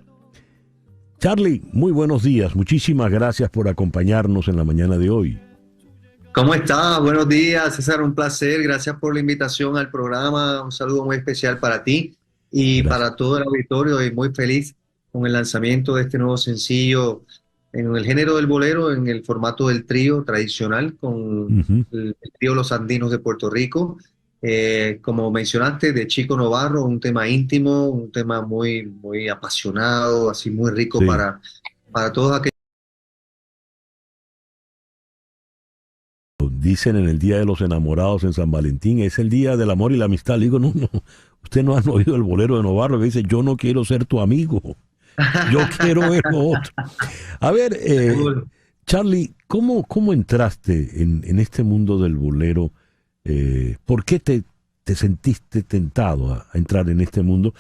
Charly, muy buenos días. Muchísimas gracias por acompañarnos en la mañana de hoy. ¿Cómo estás? Buenos días, César. Un placer. Gracias por la invitación al programa. Un saludo muy especial para ti y para todo el auditorio. Y muy feliz con el lanzamiento de este nuevo sencillo en el género del bolero, en el formato del trío tradicional, con el trío Los Andinos de Puerto Rico. Como mencionaste, de Chico Novarro, un tema íntimo, un tema muy, muy apasionado, así muy rico, sí, para todos aquellos. Dicen en el Día de los Enamorados en San Valentín, es el Día del Amor y la Amistad. Le digo, no, usted no ha oído el bolero de Novarro que dice, yo no quiero ser tu amigo, yo quiero ver lo otro. A ver, Charly, ¿cómo entraste en este mundo del bolero? ¿Por qué te sentiste tentado a entrar en este mundo?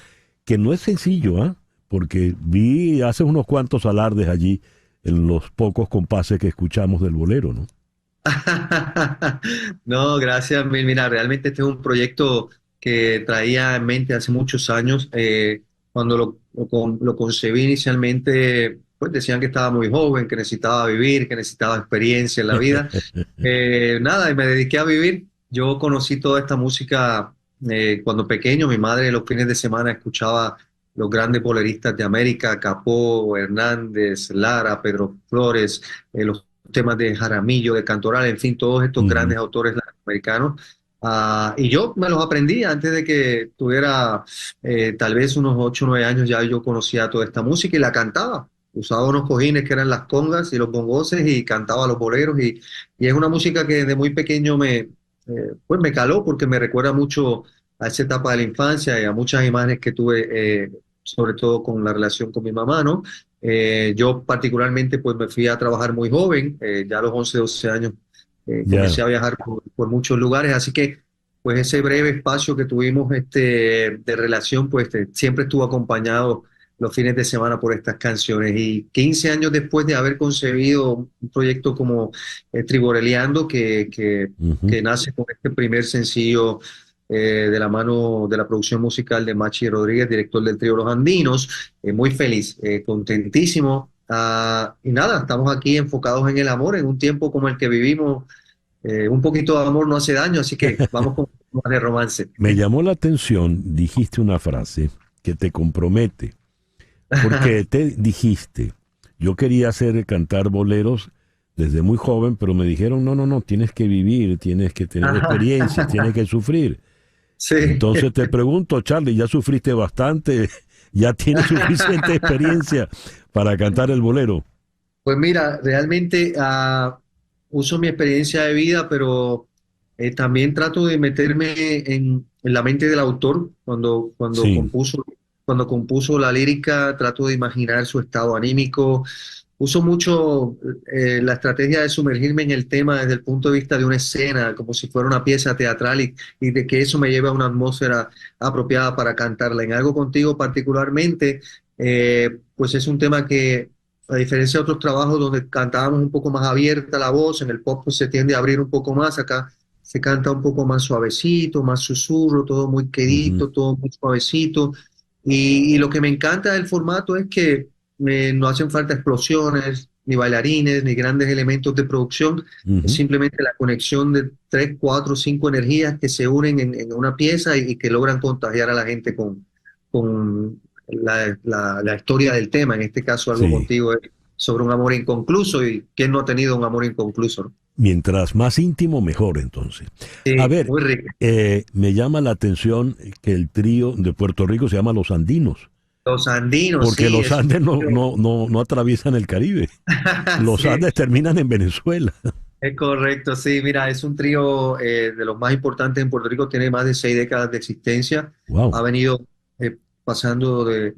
Que no es sencillo, porque vi hace unos cuantos alardes allí en los pocos compases que escuchamos del bolero, ¿no? No, gracias, Mil. Mira, realmente este es un proyecto que traía en mente hace muchos años. Cuando lo concebí inicialmente, pues decían que estaba muy joven, que necesitaba vivir, que necesitaba experiencia en la vida. Nada, y me dediqué a vivir. Yo conocí toda esta música cuando pequeño. Mi madre los fines de semana escuchaba los grandes boleristas de América, Capó, Hernández, Lara, Pedro Flores, los temas de Jaramillo, de Cantoral, en fin, todos estos grandes autores latinoamericanos. Y yo me los aprendí antes de que tuviera tal vez unos 8 o 9 años. Ya yo conocía toda esta música y la cantaba. Usaba unos cojines que eran las congas y los bongoses y cantaba los boleros. Y es una música que desde muy pequeño pues me caló, porque me recuerda mucho a esa etapa de la infancia y a muchas imágenes que tuve, sobre todo con la relación con mi mamá, ¿no? Yo particularmente pues me fui a trabajar muy joven, ya a los 11, 12 años comencé a viajar por muchos lugares, así que pues ese breve espacio que tuvimos de relación pues siempre estuvo acompañado los fines de semana por estas canciones. Y 15 años después de haber concebido un proyecto como Triboreleando, que nace con este primer sencillo de la mano de la producción musical de Machi Rodríguez, director del trío Los Andinos, muy feliz, contentísimo. Y nada, estamos aquí enfocados en el amor, en un tiempo como el que vivimos. Un poquito de amor no hace daño, así que vamos con un poco de romance. Me llamó la atención, dijiste una frase que te compromete. Porque te dijiste, yo quería cantar boleros desde muy joven, pero me dijeron, no, tienes que vivir, tienes que tener experiencia, tienes que sufrir. Sí. Entonces te pregunto, Charly, ¿ya sufriste bastante? ¿Ya tienes suficiente experiencia para cantar el bolero? Pues mira, realmente uso mi experiencia de vida, pero también trato de meterme en la mente del autor cuando compuso la lírica. Trato de imaginar su estado anímico. Uso mucho la estrategia de sumergirme en el tema desde el punto de vista de una escena, como si fuera una pieza teatral, y de que eso me lleve a una atmósfera apropiada para cantarla. En Algo Contigo particularmente, pues es un tema que, a diferencia de otros trabajos donde cantábamos un poco más abierta la voz, en el pop pues se tiende a abrir un poco más. Acá se canta un poco más suavecito, más susurro, todo muy quedito, todo muy suavecito. Y lo que me encanta del formato es que no hacen falta explosiones, ni bailarines, ni grandes elementos de producción. Es simplemente la conexión de 3, 4, 5 energías que se unen en una pieza y que logran contagiar a la gente con la historia del tema. En este caso, Algo Contigo es sobre un amor inconcluso, y ¿quién no ha tenido un amor inconcluso, no? Mientras más íntimo, mejor, entonces. Sí, a ver, muy rico. me llama la atención que el trío de Puerto Rico se llama Los Andinos. Los Andinos, porque sí, los Andes no atraviesan el Caribe. Los Andes terminan en Venezuela. Es correcto, sí. Mira, es un trío de los más importantes en Puerto Rico. Tiene más de 6 décadas de existencia. Wow. Ha venido pasando en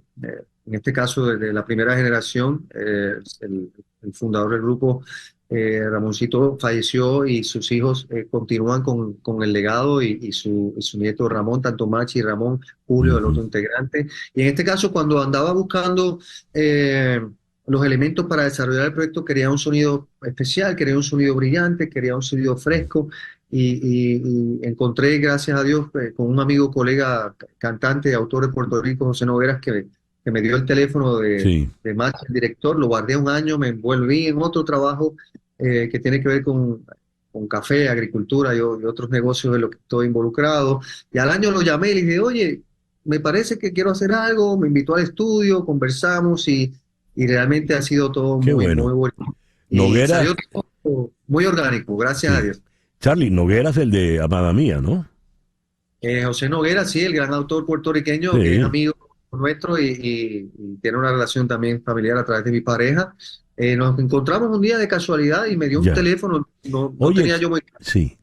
este caso, desde la primera generación. El fundador del grupo, Ramoncito, falleció, y sus hijos continúan con el legado, y su nieto Ramón, tanto Machi y Ramón, Julio, el otro integrante. Y en este caso, cuando andaba buscando los elementos para desarrollar el proyecto, quería un sonido especial, quería un sonido brillante, quería un sonido fresco, y encontré, gracias a Dios, con un amigo, colega, cantante, autor de Puerto Rico, José Nogueras, que me dio el teléfono de Machi, el director. Lo guardé un año, me envolví en otro trabajo que tiene que ver con café, agricultura y otros negocios en los que estoy involucrado. Y al año lo llamé y le dije, oye, me parece que quiero hacer algo. Me invitó al estudio, conversamos, y realmente ha sido todo muy bueno. Nogueras, salió todo muy orgánico, gracias a Dios. Charlie, Nogueras, el de Amada Mía, ¿no? José Nogueras, sí, el gran autor puertorriqueño, que es amigo nuestro, y tiene una relación también familiar a través de mi pareja. Nos encontramos un día de casualidad y me dio un teléfono. No tenía yo muy claro de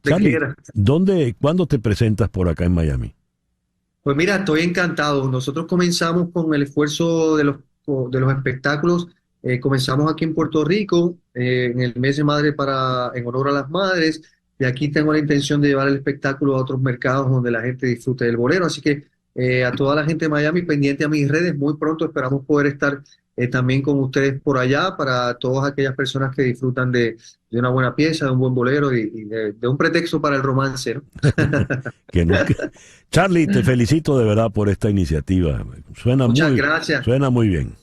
Charlie, ¿cuándo te presentas por acá en Miami? Pues mira, estoy encantado. Nosotros comenzamos con el esfuerzo de los espectáculos. Comenzamos aquí en Puerto Rico, en el mes de madre, en honor a las madres. Y aquí tengo la intención de llevar el espectáculo a otros mercados donde la gente disfrute del bolero. Así que a toda la gente de Miami, pendiente a mis redes, muy pronto esperamos poder estar también con ustedes por allá, para todas aquellas personas que disfrutan de una buena pieza, de un buen bolero, y de un pretexto para el romance, ¿no? Charlie, te felicito de verdad por esta iniciativa. Muchas gracias. Suena muy bien.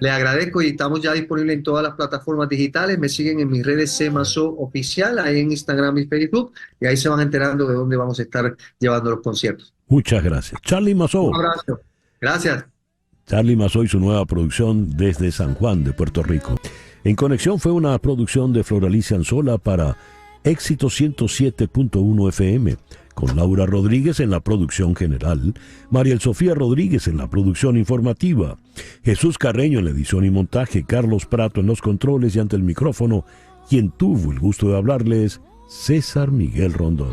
Le agradezco, y estamos ya disponibles en todas las plataformas digitales. Me siguen en mis redes CMASO Oficial, ahí en Instagram y Facebook, y ahí se van enterando de dónde vamos a estar llevando los conciertos. Muchas gracias. Charlie Massó. Un abrazo. Gracias. Charlie Massó y su nueva producción desde San Juan de Puerto Rico. En Conexión fue una producción de Floralicia Anzola para Éxito 107.1 FM, con Laura Rodríguez en la producción general, Mariel Sofía Rodríguez en la producción informativa, Jesús Carreño en la edición y montaje, Carlos Prato en los controles, y ante el micrófono, quien tuvo el gusto de hablarles, César Miguel Rondón.